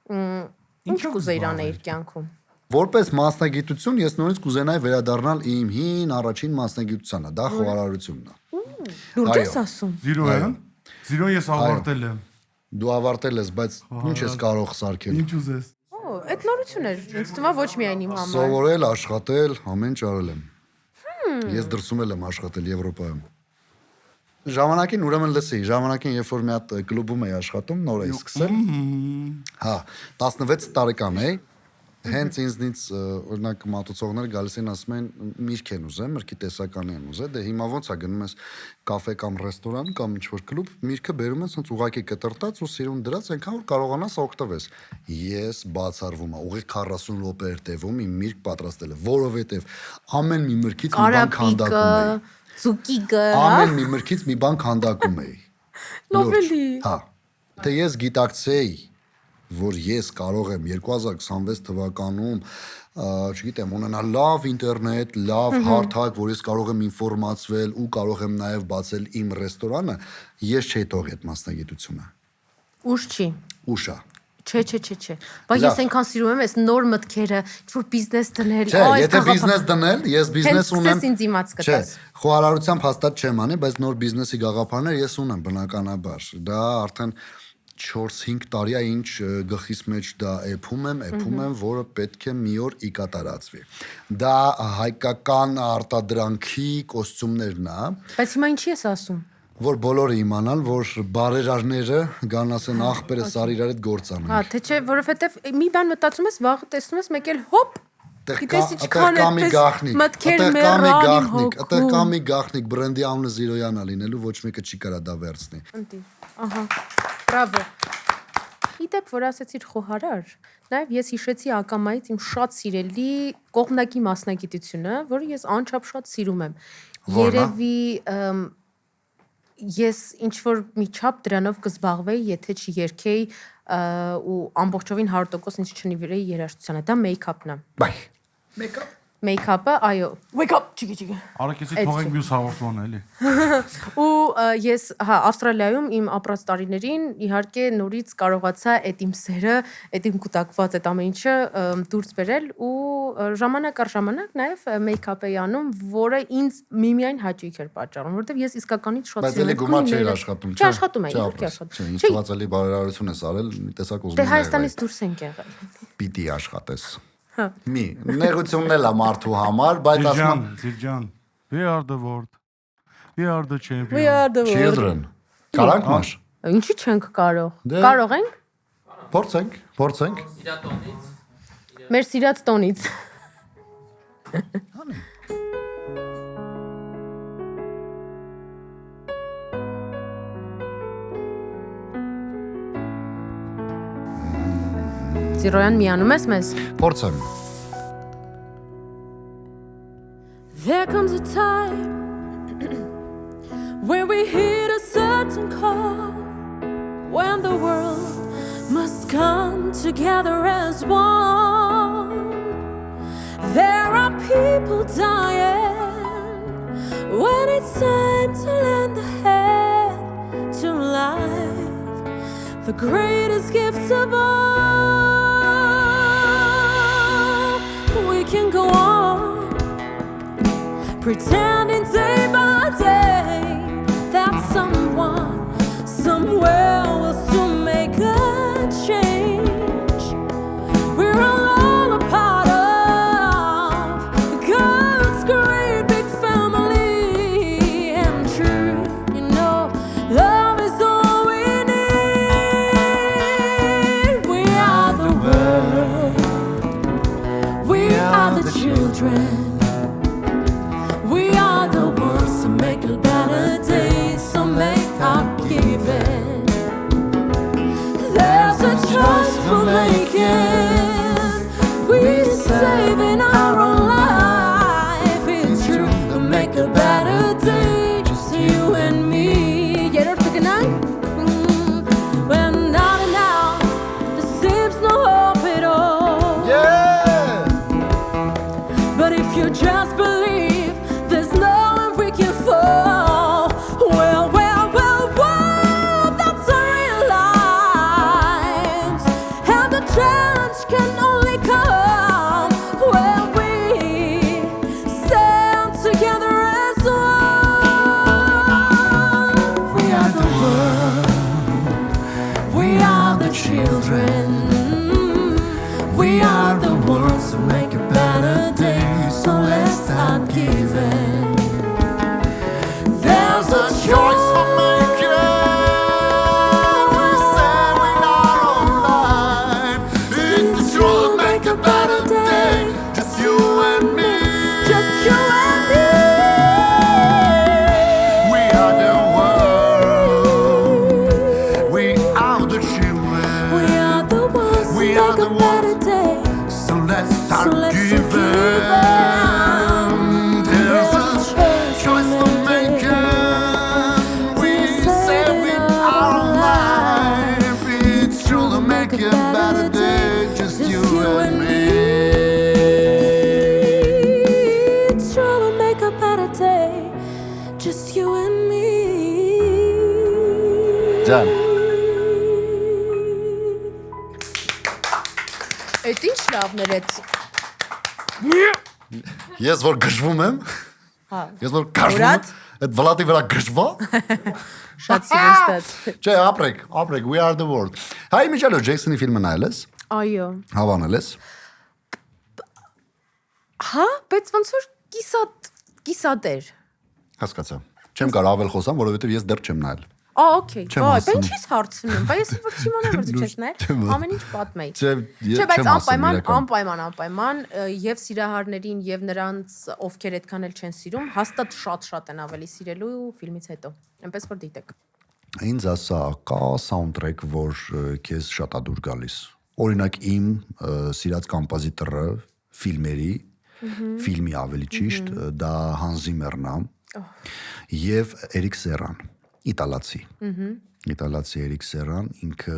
Ինչ կուզեիր անել կյանքում։ Որպես մասնագիտություն ես նորից կուզենայի վերադառնալ իմ հին առաջին մասնագիտությանը, դա խոհարարությունն է։ Լուրջ ես ասում։ 0 է։ 0 ես ավարտել եմ։ Դու ավարտել ես, բայց ինչ ես կարող սարքել։ Ինչ ուզես։ Այդ նորություն էր։ Ինձ թվում է ոչ միայն իմ համար։ Սովորել, աշխատել, ամեն ինչ արել եմ։ Ես դրսում եմ աշխատել Եվրոպայում։ Ժամանակին ուրեմն լսի, ժամանակին երբ որ մի հատ կլուբում էի աշխատում, նոր էի սկսել։ Հա, 16 տարեկան էի։ Հենց ինձնից օրինակ մատուցողները գալիս են ասում են միրգ են ուզում, մրգի տեսականի են ուզում, դե հիմա ոնց է գնում ես կաֆե կամ ռեստորան կամ ինչ-որ կլուբ, միրգը բերում են ցած ուղակի կտրտած ու սիրուն դրած, այնքան որ կարողանաս օգտվես։ Ես բացառվում եմ, ուղիղ 40 րոպե էր տևում իմ միրգ պատրաստելը, որովհետև ամեն մի մրգից մի բան քանդակում էի։ Զուկիկը, Ամեն մի մրգից մի բան քանդակում էի։ Լովելի։ Հա։ Թե ես գիտակցեի, որ ես կարող եմ 2026 թվականում, չգիտեմ, ունենալ լավ ինտերնետ, լավ հարթակ, որ ես կարող եմ ինֆորմացվել ու կարող եմ նաև բացել իմ ռեստորանը, ես չէի թողի այդ մասնագիտությունը։ Ուշ չի։ Ուշա։ Չէ։ Բայց ես այնքան սիրում եմ այս նոր մտքերը, ինչ-որ բիզնես դնել։ Չէ, եթե բիզնես դնել, ես բիզնես ունեմ։ Հենց ինձ իմաց կտաս։ Չէ, խոհարարությամբ հաստատ չեմ անի, բայց նոր բիզնեսի գաղափարներ ես ունեմ բնականաբար։ Դա արդեն 4-5 տարի է ինչ գլխիս մեջ դա էփում եմ, որը պետք է մի օր ի կատարածվի։ Դա հայկական արտադրանքի կոստյումներն է։ Բայց հիմա ինչի ես ասում։ Որ բոլորը իմանան, որ բարերարները գան ասեն ախպերը սար իրար հետ գործ անեն։ Հա, թե չէ, որովհետև մի բան մտածում ես, վաղը տեսնում ես, մեկ էլ հոպ, Գիտես ինչքան է գախնիկ։ Մտքեր մեռան հոգում։ Այդտեղ կա մի գախնիկ բրենդի անունը Զիրոյանա լինելու, ոչ մեկը չի կարա դա վերցնի։ Ահա։ Բրավո։ Իդեպ որ ասեցիր խոհարար, նաև ես հիշեցի ակամայից իմ շատ սիրելի կողմնակի մասնագիտությունը, որը ես անչափ շատ սիրում եմ։ Երևի ես ինչ որ մի չափ դրանով կզբաղվեի, եթե չերքեի ու ամբողջովին 100% ինձ չնվիրեի երաժշտությանը, դա մեյքափն է։ Բայ։ Մեյքափ։ Մեյքափը, այո, wake up, չիգի։ Արակեցի թողենք մյուս հաղորդմանը էլի։ Ու ես, հա, Ավստրալիայում իմ ապրած տարիներին իհարկե նորից կարողացա այդ իմ սերը, այդ իմ կուտակված այդ ամեն ինչը դուրս բերել ու ժամանակ առ ժամանակ նաև մեյքափ էի անում, որը ինձ միմիայն հաճույք էր պատճառում, որովհետև ես իսկականից շատ սիրում եմ։ Բայց էլի գումար չէր աշխատում, չէ։ Աշխատում էի, իհարկե աշխատում։ Ինչ թվացալի բարերարություն ես արել, մի տեսակ ուզում եմ։ Դե Հայաստանից դուրս ենք եղել։ Պիտի աշխատես։ Մի նեղությունն էլ է մարդու համար, բայց ասում Զիրջան, we are the world. We are the champion. We are the world։ Children։ Կարանք մաշ։ Ինչի չենք կարող։ Կարող ենք։ Փորձենք։ Մեր սիրած տոնից։ Զիրոյան միանում ես մեզ։ Փորձեմ։ There comes a time when we hit a certain call, when the world must come together as one. There are people dying when it's time to lend a hand to life, the greatest gifts of all. We can go on pretending day by day that someone somewhere will soon make a change. We're all a part of God's great big family, and true, you know, love is all we need. We are the world, we are the children. We are the ones to make a better day, so make our giving. There's a choice for making. We're saving our own life. It's true to make a better day, just you and me. Երրորդ կգնանք։ When out and out, there seems no hope at all. Yeah! But if you just believe, there's nowhere we can fall. Well, that's our real lives. And the change can only come when we stand together as one. We are the world, we are the children, we are the ones who make a better day, so let's start giving. There's a choice for making. We're saving our own life. It's the truth to make a better day. Just you and me. Just you and me. We are the world. We are the children. We are the ones We who are make the a better ones. day. So let's start So let's giving. There's a choice for making. We say with our life. It's true to make a better day. Just you and me. It's true to make a better day. Just you and me. Ջան, Այդ ինչ լավներ այդ։ ես որ գժվում եմ, Հա։ ես որ գժվում եմ, այդ վլատի վրա գժվա։ Շատ սիրուն ստաց։ Չէ, ապրեք, we are the world։ Հայ միջալո Ջեյսոնի ֆիլմը նայել ես, Այո։ հավանել ես։ Հա, բայց ոնց որ կիսատեր։ Հասկացա։ Չեմ կարող ավել խոսամ, որովհետև ես դեռ չեմ նայել։ Okay, Չեմ վայ, հասցնում։ բայց ինչի՞ս հարցնում, բայց ես որ չիմանամ որ դու չես նայել, Չեմ հաս- ամեն ինչ պատմեի։ Չէ, Չէ, բայց չեմ հասցնում իրական։ անպայման եւ սիրահարներին եւ նրանց ովքեր այդքան էլ չեն սիրում, հաստատ շատ են ավելի սիրելու ֆիլմից հետո։ Այնպես որ դիտեք։ Ինձ ասա, կա soundtrack, որ քեզ շատ ա դուր գալիս։ Օրինակ իմ սիրած կոմպոզիտորը ֆիլմերի, ֆիլմի ավելի ճիշտ, դա Hans Zimmer-ն է։ Եվ Էրիկ Սերան, իտալացի։ Իտալացի Էրիկ Սերան, ինքը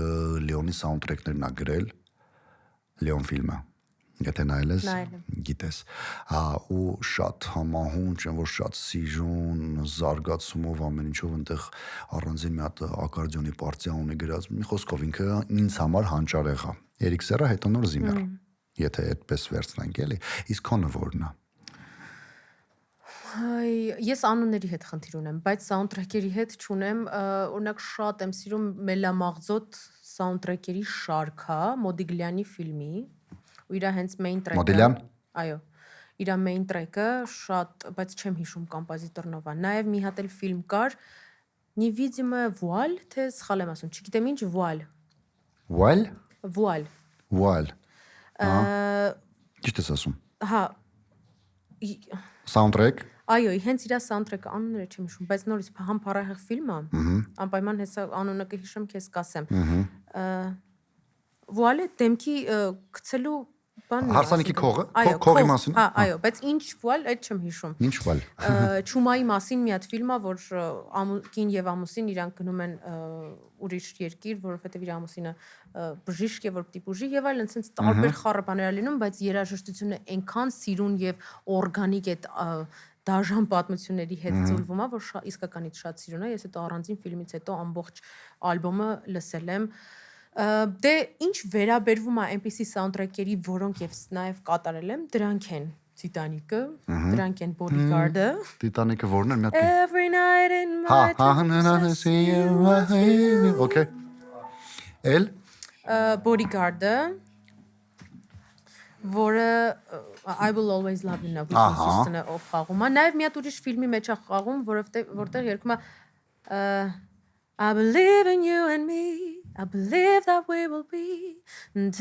Լեոնի soundtrack-ներն ա գրել, Լեոն ֆիլմը։ Եթե նայել ես, Նայել եմ։ գիտես։ Հա, ու շատ համահունչ են, որ շատ սիրուն, զարգացումով ամեն ինչով այնտեղ առանձին մի հատ ակարդեոնի պարտիա ունի գրած։ Մի խոսքով ինքը ինձ համար հանճարեղ է։ Էրիկ Սերա հետո նոր Zimmer։ Եթե այդպես վերցնենք էլի, իսկ քոնը որն է։ Այ ես անունների հետ խնդիր ունեմ, բայց soundtrack-երի հետ չունեմ, օրինակ շատ եմ սիրում Մելամաղձոտ soundtrack-երի շարքը Մոդիգլյանի ֆիլմի, ու իր հենց main track-ը։ Մոդիլյան։ Այո։ Իր main track-ը շատ, բայց չեմ հիշում կոմպոզիտորն ով է։ Նաև մի հատ էլ ֆիլմ կար Невидимая вуаль, թե սխալ եմ ասում, չգիտեմ ինչ վուալ։ While? Վուալ։ While։ Ճիշտ ես ասում։ Հա։ Soundtrack։ Այո, հենց իր soundtrack-ը անունը չեմ հիշում, բայց նորից համբարահեղ ֆիլմ է։ Անպայման հեսա անունը կհիշեմ, քեզ կասեմ։ Վուալը դեմքի գցելու բանն է։ Հարսանիքի քողը, Այո, քողի մասին։ Հա, այո, բայց ինչ վուալ, այդ չեմ հիշում։ Ինչ while։ Չումայի մասին մի հատ ֆիլմ է, որ կին եւ ամուսին իրանք գնում են ուրիշ երկիր, որովհետեւ իր ամուսինը բժիշկ է, որ պիտի բուժի եւ այլն, այնպես տարբեր խառը բաներ լինում, բայց երաժշտությունը այնքան սիրուն եւ օրգանիկ է դաժան պատմությունների հետ ծուլվում է, որ իսկականից շատ սիրուն է։ Ես հետո առանձին ֆիլմից հետո ամբողջ ալբոմը լսել եմ։ Դե ինչ վերաբերվում է այնպիսի soundtrack-երի, որոնք ես նաև կատարել եմ, դրանք են Titanic-ը, դրանք են Bodyguard-ը, Titanic-ը որն է մի հատ։ Every night in my Հա, okay։ Էլ Bodyguard-ը, որը I will always love you now, Houston-ը ով խաղում է, նաև մի հատ ուրիշ ֆիլմի մեջ է խաղում, որտեղ երգում է I believe in you and me. I believe that we will be. Մի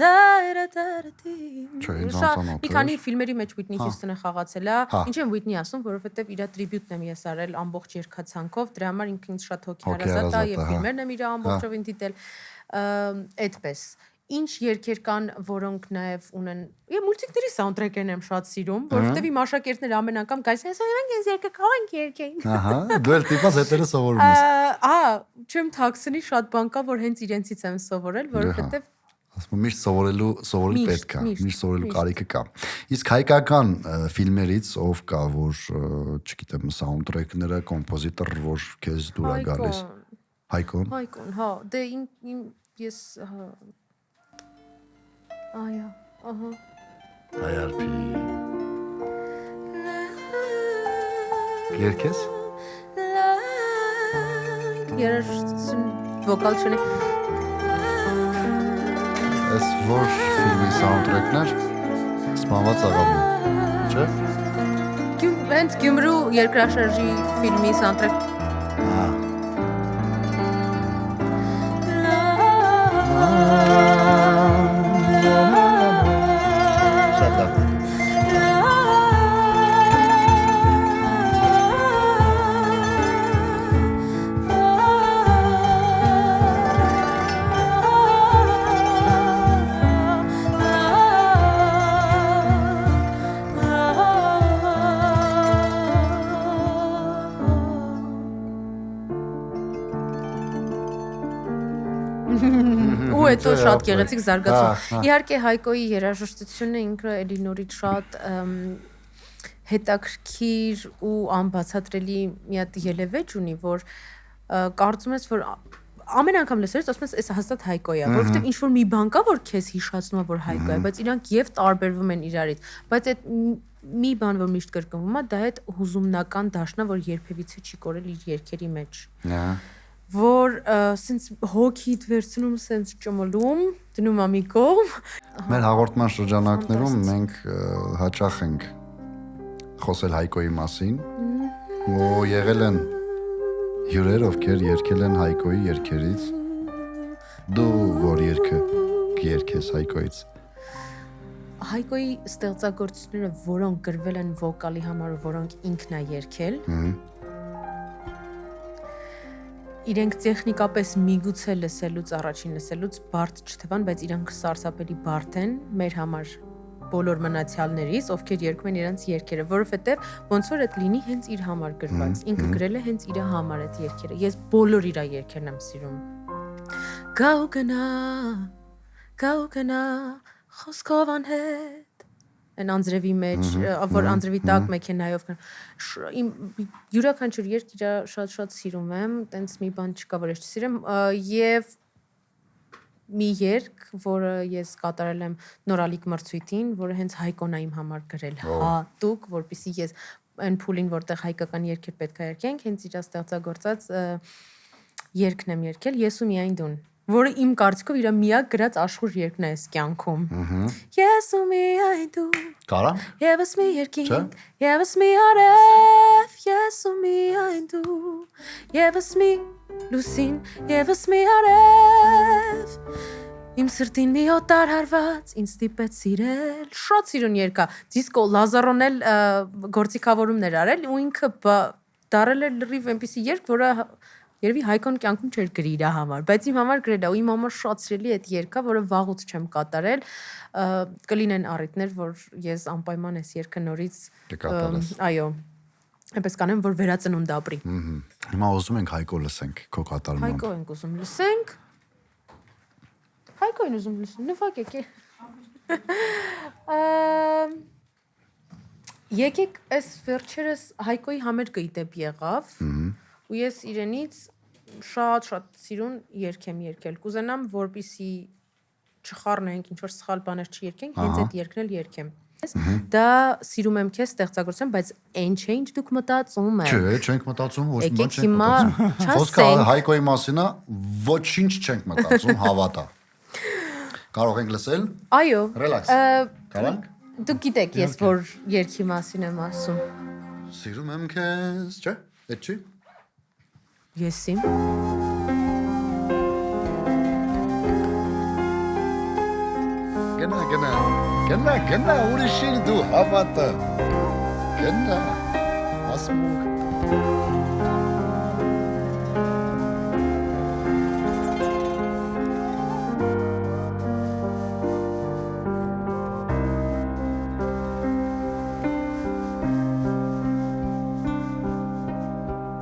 քանի ֆիլմերի մեջ Whitney Houston-ը խաղացել է։ Ինչ եմ Whitney ասում, որովհետև իր տրիբյուտն եմ ես արել ամբողջ երգացանքով, դրա համար ինքն ինձ շատ հոգեհարազատ է եւ ֆիլմերն եմ իր ամբողջովին դիտել։ Այդպես։ Ինչ երգեր կան, որոնք նաև ունեն։ Ես մուլտիկների soundtrack-երն եմ շատ սիրում, որովհետև իմ աշակերտները ամեն անգամ գալիս են, ասում են, «Ես երգը կարող ենք երգենք»։ Ահա, դու էլ տիպած հետերը սովորում ես։ Չեմ թաքցնի, շատ բան կա, որ հենց իրենցից եմ սովորել, որովհետև ասում եմ միշտ սովորելու պետք է, միշտ սովորելու կարիքը կա։ Իսկ հայկական ֆիլմերից ով կա, որ չգիտեմ, soundtrack-ները, կոմպոզիտոր, որ քեզ դուր է գալիս։ Հայկոն։ Հայկոն, հա, դե ես Այո, ահա։ Հայարփի։ Երկես։ Երաժշտություն վոկալ չունի։ Այս որ ֆիլմի սաունդթրեքն էր, սպանված աղավնի, չէ՞։ Հենց Գյումրու երկրաշարժի ֆիլմի սաունդթրեք։ Շատ լավ։ Ու հետո շատ գեղեցիկ զարգացում։ Հա։ Իհարկե Հայկոյի երաժշտությունը ինքը էլի նորից շատ հետաքրքիր ու անբացատրելի մի հատ ելևեջ ունի, որ կարծում ես, որ ամեն անգամ լսես, ասում ես, այս հաստատ Հայկոյ է, որովհետև ինչ որ մի բան կա, որ քեզ հիշացնում է, որ Հայկոյ է, բայց իրանք եւ տարբերվում են իրարից։ Բայց այդ մի բան, որ միշտ կրկնվում է, դա այդ հուզումնական դաշնա, որ երբևիցե չի կորել իր երգերի մեջ։ Որ սենց հոգիդ վերցնում, սենց ճմլում, դնում ամի կողմ։ Մեր հաղորդման շրջանակներում մենք հաճախ ենք խոսել Հայկոյի մասին, ու եղել են հյուրեր, ովքեր երգել են Հայկոյի երգերից։ Դու որ երգը կերգես Հայկոյից։ Հայկոյի ստեղծագործությունները, որոնք գրվել են վոկալի համար, որոնք ինքն է երգել, իրենք տեխնիկապես միգուցե լսելուց առաջին լսելուց բարդ չթվան, բայց իրանք սարսափելի բարդ են մեր համար բոլոր մնացյալներից, ովքեր երգում են իրենց երգերը, որովհետև ոնց որ այդ լինի հենց իր համար գրված։ Ինքը գրել է հենց իր համար այդ երգերը։ Ես բոլոր իր երգերն եմ սիրում։ Գա ու գնա, խոսքով անհետ Այն անձրևի մեջ, որ անձրևի տակ մեքենայով իմ յուրաքանչյուր երգ իրա շատ սիրում եմ, տենց մի բան չկա, որ ես չսիրեմ, եւ մի երգ, որը ես կատարել եմ Նորալիկ մրցույթին, որը հենց Հայկոն է իմ համար գրել, հատուկ, որպեսզի ես այն փուլին, որտեղ հայկական երգեր պետք է երգենք, հենց իրա ստեղծագործած երգն եմ երգել, Ես ու միայն դուն, որը իմ կարծիքով իր միակ գրած աշխուժ երգն է այս կյանքում։ Ես ու միայն դու։ Կարա։ Եվս մի երկինք, եվս մի արև, ես ու միայն դու։ Եվս մի լուսին, եվս մի արև։ Իմ սրտին մի օտար հարված, ինձ ստիպեց սիրել։ Շատ սիրուն երգ է։ Դիսկո Լազարոն էլ գործիքավորումներ արել ու ինքը դարել է լրիվ այնպիսի երգ, որը Երևի Հայկոն կյանքում չէր գրի իր համար, բայց իմ համար գրել է ու իմ համար շատ սիրելի այդ երգը, որը վաղուց չեմ կատարել, կլինեն առիթներ, որ ես անպայման այս երգը նորից այո, այնպես կանեմ, որ վերածնունդ ապրի։ Հիմա ուզում ենք Հայկո լսենք քո կատարմամբ։ Հայկո ենք ուզում լսենք։ Հայկոն ուզում լսենք, նվագեք։ Եկեք այս վերջերս Հայկոյի համերգը իդեպ եղավ։ Ու ես իրենից շատ սիրուն երգ եմ երգել։ Կուզենամ, որպեսզի չխառնենք, ինչ որ սխալ բաներ չերգենք, հենց այդ երգն էլ երգեմ։ Դա սիրում եմ քեզ ստեղծագործեմ, բայց այն չէ, ինչ դուք մտածում եք։ Չէ, չենք մտածում, ոչ մի բան չենք մտածում։ Խոսքը Հայկոյի մասին է, ոչինչ չենք մտածում, հավատա։ Կարող ենք լսել։ Այո։ Ռելաքս։ Կարանք։ Դուք գիտեք, ես որ երգի մասին եմ ասում։ Սիրում եմ քեզ, չէ՞։ Այդ չի։ Եսիմ։ Գնա, ուրիշին դու հավատը։ Գնա, ասմուկ։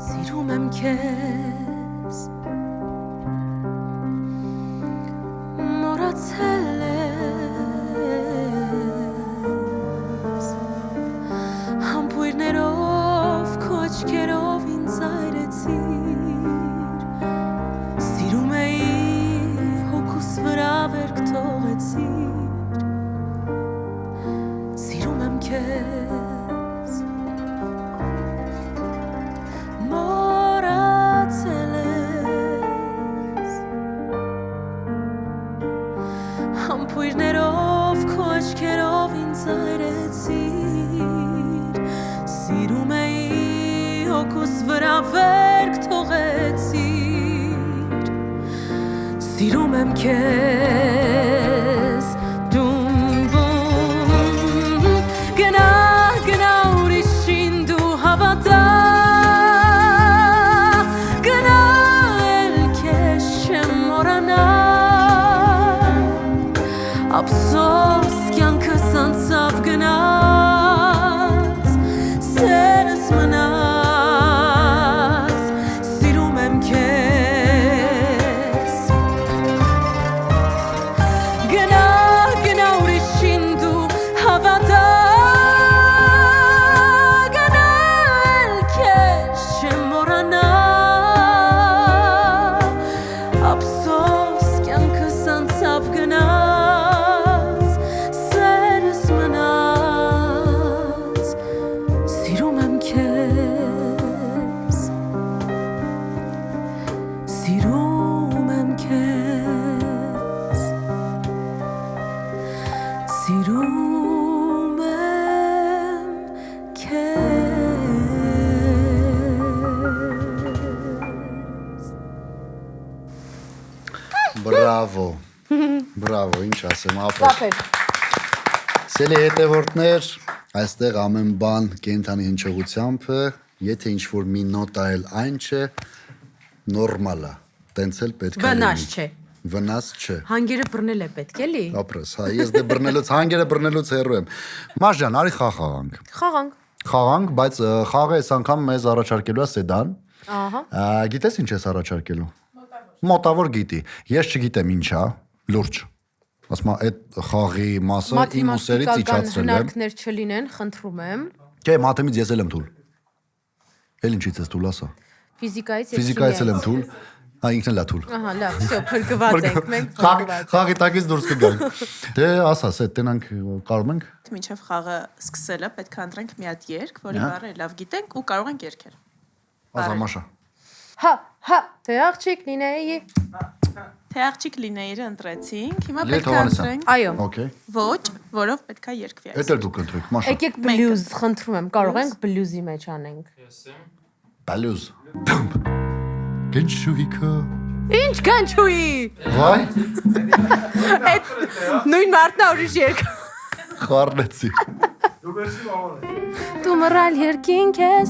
Սիրում եմ քեզ մոռացել ես համբույրներով քո աչքերով ինձ այրեցիր սիրում էի հոգուս վրա վերք թողեցիր հոգուս վրա վերք թողեցիր Սիրում եմ քեզ դում Գնա ուրիշին դու հավատա Գնա էլ քեզ չեմ մոռանա Ափսոս կյանքս անցավ գնաց Սերս մնաց Սիրում եմ քեզ Գնա ուրիշին դու հավատա Գնա էլ քեզ չեմ մոռանա Ափսոս կյանքս անցավ գնաց Սերս մնաց Սիրում եմ քեզ Սիրում եմ քեզ Սիրում եմ քեզ Բրավո, ինչ ասեմ, ապեր Ապեր Սելի հետևորդներ, այստեղ ամեն բան կենթանի հնչողությամբ է, եթե ինչ-որ մի նոտա էլ այն չէ, նորմալ է, տենց էլ պետք է Վնաս լինի։ չէ Վնաս չէ, Հանգերը բռնել է պետք էլի ապրես, հա, ես դե հանգերը բռնելուց հեռու եմ Մաշջան, արի խաղանք Խաղանք բայց խաղը այս անգամ մեզ առաջարկելու է սեդան Ահա Գիտես ինչ ես առաջարկելու Մոտավոր գիտի, ես չգիտեմ ինչա, լուրջ Ասմա, այդ խաղի մասը իմ ուսերից իջացրել եմ հնարքներ չլինեն, խնդրում եմ Կե, մաթեմից ես էլ եմ թուլ Էլ ինչից ես թուլ ասա Ֆիզիկայից էլ եմ թուլ Հա, ինքն էլ է թուլ Ահա, լավ, всё, փրկված ենք մենք Խաղի տակից դուրս կգանք Դե, ասաս, այդ տենանք կարում ենք Մինչև խաղը սկսելը պետք է ընտրենք մի հատ երգ, որի բառերը լավ գիտենք ու կարող ենք երգել։ Ազամաշա Հա, թե աղջիկ լինեի Թե աղջիկ լինեիրը ընտրեցինք, հիմա Լիլիթ պետք է Հովհաննիսյան։ ընտրենք Այո Okay ոչ, որով պետք է երգվի Էդ էլ դուք ընտրեք, մաշա Եկեք բլյուզ, խնդրում եմ, կարող ենք բլյուզի մեջ անենք Բալյուզ Գնչուիկը Ինչ գանչուի Վայ, Այդ նույն մարդն է ուրիշ երկ խարնեցի Դու մռալ երկին քեզ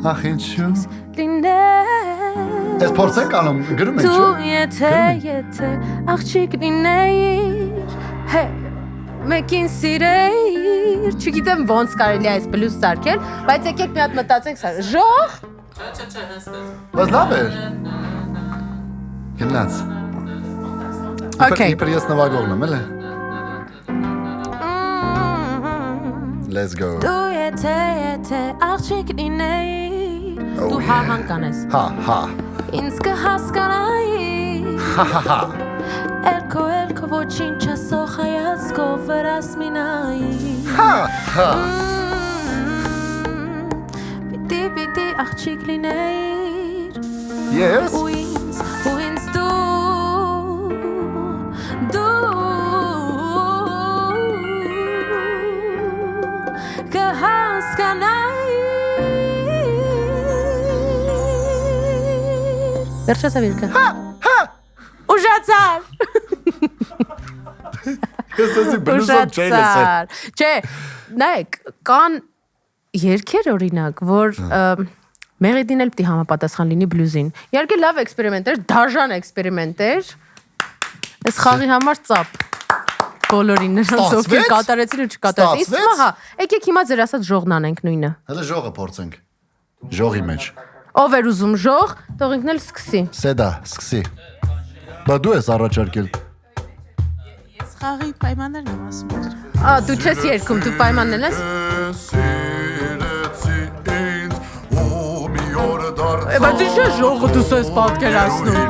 Ախ ինչու լիներ Ես փորձենք անում, գրում ենք Դու չէ եթե աղջիկ լինեիր Հե Մեկին սիրեիր Չգիտեմ ոնց կարելի է այս բլյուզ սարքել Բայց եկեք մի հատ մտածենք սար Ժող Բայց լավ էր Գնաց Okay Իպր ես նվագողն եմ, էլ է Let's go Դու եթե աղջիկ լինեիր Դու yeah. հահան կանես Հա Ինձ կհասկանայի Հա Էրքո ոչինչ ասող հայացքով վրաս մինայի Հա Պիտի աղջիկ լինեիր Yes Ու ինձ դու կհասկանայի Վերջացավ ելքը Ուժացար Ես ասի բլյուզով չէի լսել Չէ, նայեք, կան երգեր օրինակ, որ Մեղեդին էլ պիտի համապատասխան լինի բլյուզին Իհարկե լավ էքսպերիմենտ էր, դաժան էքսպերիմենտ էր Այս խաղի համար ծապ Բոլորին նրանց ովքեր կատարեցին ու չկատարեցին Իսկ հա, եկեք հիմա ձեր ասած ժողն անենք նույնը Հələ ժողը փորձենք Ժողի մեջ Ով էր ուզում ժող, թող ինքն էլ սկսի Սեդա, սկսի Բա դու ես առաջարկել Ես խաղի պայմաններն եմ ասում Դու չես երգում, դու պայմանն ես Սիրեցի ինձ ու մի օր դարձա Բայց ինչ է ժողը դու ես պատկերացնում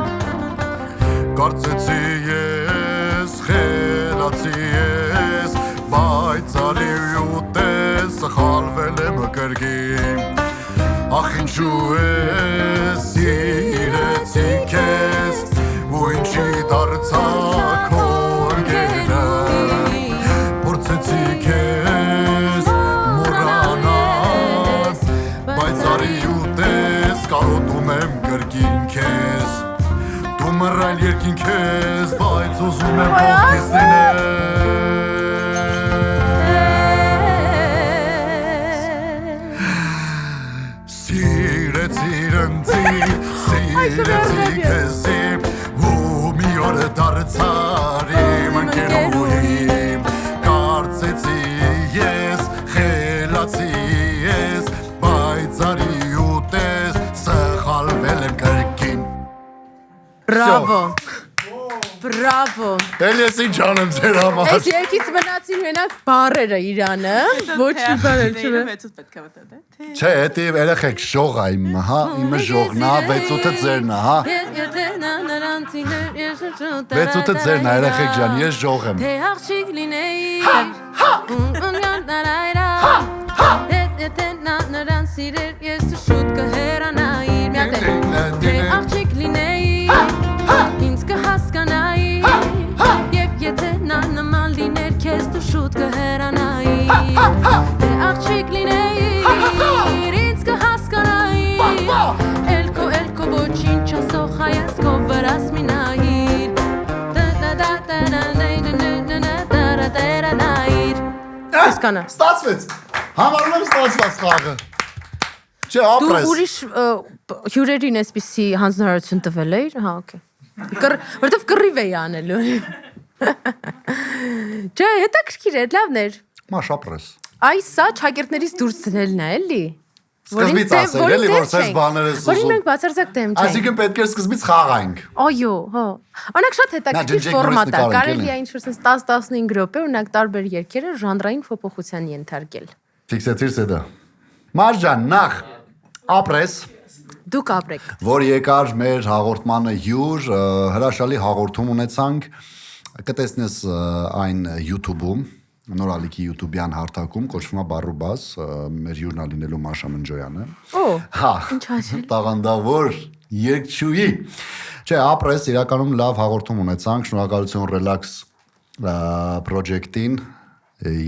Կարծեցի ես, խելացի ես Բայց արի ու տես սխալվել եմ կրկին Ախ ինչու ես սիրեցի քեզ ու ինչի դարձա քո ընկերը Փորձեցի քեզ մոռանալ բայց արի ու տես երկինքես, բայց ուզում եմ կողքից լինել Սիրեցիր ընձի, սիրեցի քեզի ու մի օր դարձար իմ ընկերուհիմ Կարծեցի ես, խելացի ես, բայց արի ուտես, սխալվել եմ կրկին Բրավո Բրավո Էլ ես ինչ անեմ ձեր համար Այս երկից մնացին մենակ բարերը Իրանը Ոչ մի բարեր չվե Վեցուց պետք է վտա դե Չէ, հետի երեխեք ժող ա իմ, հա, իմը ժողն ա, 6-8-ը ձերն ա, հա 6-8-ը ձերն ա, երեխեք ջան, ես ժող եմ Թե աղջիկ լինեի Նրան սիրեր ես շուտ կհերանայի Թե աղջիկ լինեի Ինձ կհասկանայի Եվ եթե նա նման լիներ քեզ դու շուտ կհերանայի Թե աղջիկ լինեի Ինձ կհասկանայի Էլքո ոչինչ ասող հայացքով վրաս մի նայիր Հասկանա Ստացվեց, համարում եմ ստացված խաղը Չէ, Դու ապրես ուրիշ հյուրերին այսպիսի հանձնարարություն տվել էիր, հա, օքեյ Որտեվ կռիվ էի անելու Չէ, հետաքրքիր է, լավն էր Մաշ ապրես Այս սա չակերտներից դուրս դնելն է, էլի Սկզբից ասել, էլի, որ սես բաներ ես Որին ուզում մենք բացարձակ դեմ չենք Այսինքն պետք է սկզբից խաղայինք Այո, հա Օրինակ շատ հետաքրքիր Ջեյք ֆորմատ է, Նորիսը կարելի է ինչ-որ 10-15 րոպե, օրինակ տարբեր երգերը ժանրային փոփոխության ենթարկել Ֆիքսեցիր սեդա Մարջան, նախ, ապրես Դուք ապրեք Որ եկար մեր հաղորդմանը հյուր, հրաշալի հաղորդում ունեցանք Կտեսնես այն YouTube-ում Նորալիքի YouTube-յան հարթակում կոչվում է Բարուբաս, մեր հյուրն լինելու Մաշա Մնջոյանը։ Օ, Հա, ինչ ասել։ տաղանդավոր երգչուհի։ Չէ, ապրես, իրականում լավ հաղորդում ունեցանք, շնորհակալություն Relax project-ին,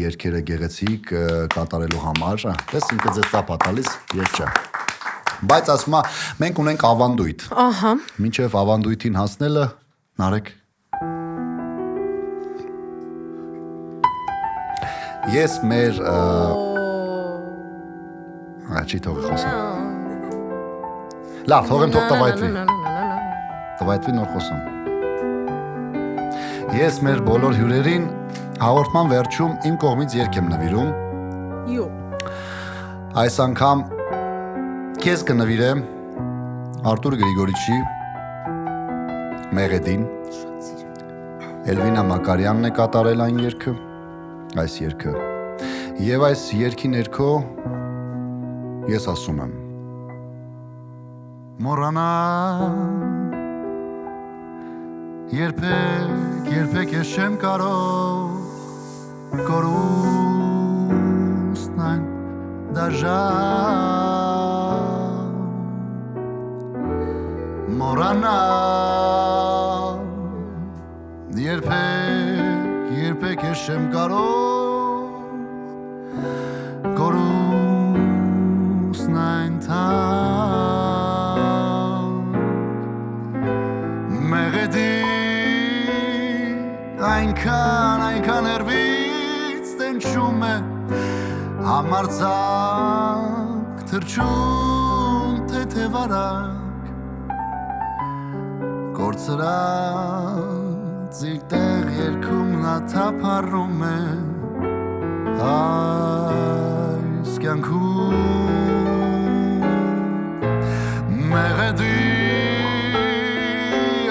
երգերը գեղեցիկ կատարելու համար։ Տես ինքը ձեզ ծապա տալիս, ես չէ։ Բայց ասում եմ, մենք ունենք ավանդույթ։ Ահա։ Մինչև ավանդույթին հասնելը, Նարեկ Ես մեր Չի թողի խոսեմ Լավ, թողեմ թող տվայթվի Տվայթվի նոր խոսում Ես մեր բոլոր հյուրերին հաղորդման վերջում իմ կողմից երգ եմ նվիրում Յո Այս անգամ քեզ կնվիրեմ Արտուր Գրիգորիչի Մեղեդին Էլվինա Մակարյանն է կատարել այն երգը Այս երգը Եվ այս երգի ներքո ես ասում եմ Մոռանա երբեք ես չեմ կարող կորուստն այն դաժան Մոռանա երբեք ես չեմ կարող կորուստն այն թանկ մեղեդի այնքան երվից տենչում է համարձակ թրջում թեթևարակ կորցրած իր տեղ երգում նա թափառում է այս կյանքում մեղեդի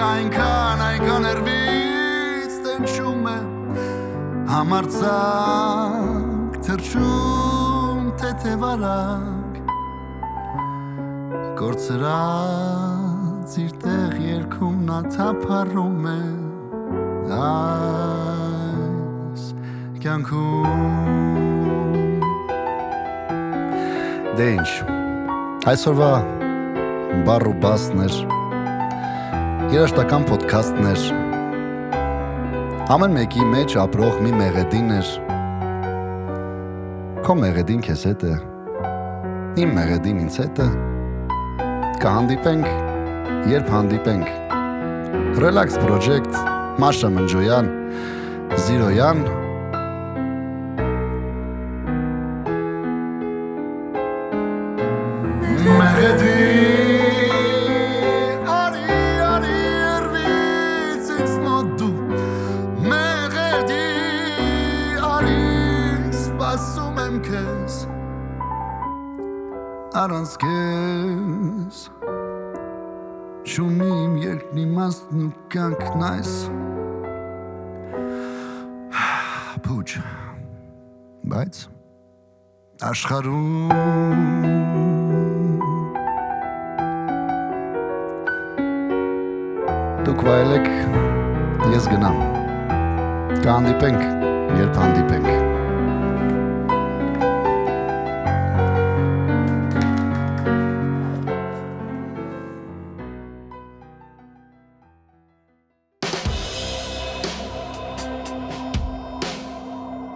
այնքան երվից տենչում է համարձակ թրջում թեթևարակ կորցրած իր տեղ երգում նա թափառում է այս կյանքում Դե ինչ այսօրվա Բարուբասներ երաժշտական պոդքասթներ ամեն մեկի մեջ ապրող մի մեղեդին էր քո մեղեդին քեզ հետ է իմ մեղեդին ինձ հետ է կհանդիպենք երբ հանդիպենք Relax Project, Masha Manjoyan, Ziroyan. Մեղեդի արի երվից ինձ մոտ դու Մեղեդի արի սպասում եմ քեզ Առանց քեզ Չունի իմ երկն իմաստն ու կյանքն այս Փուչ Բայց աշխարհում Դուք վայելեք, ես գնամ Կհանդիպենք, երբ հանդիպենք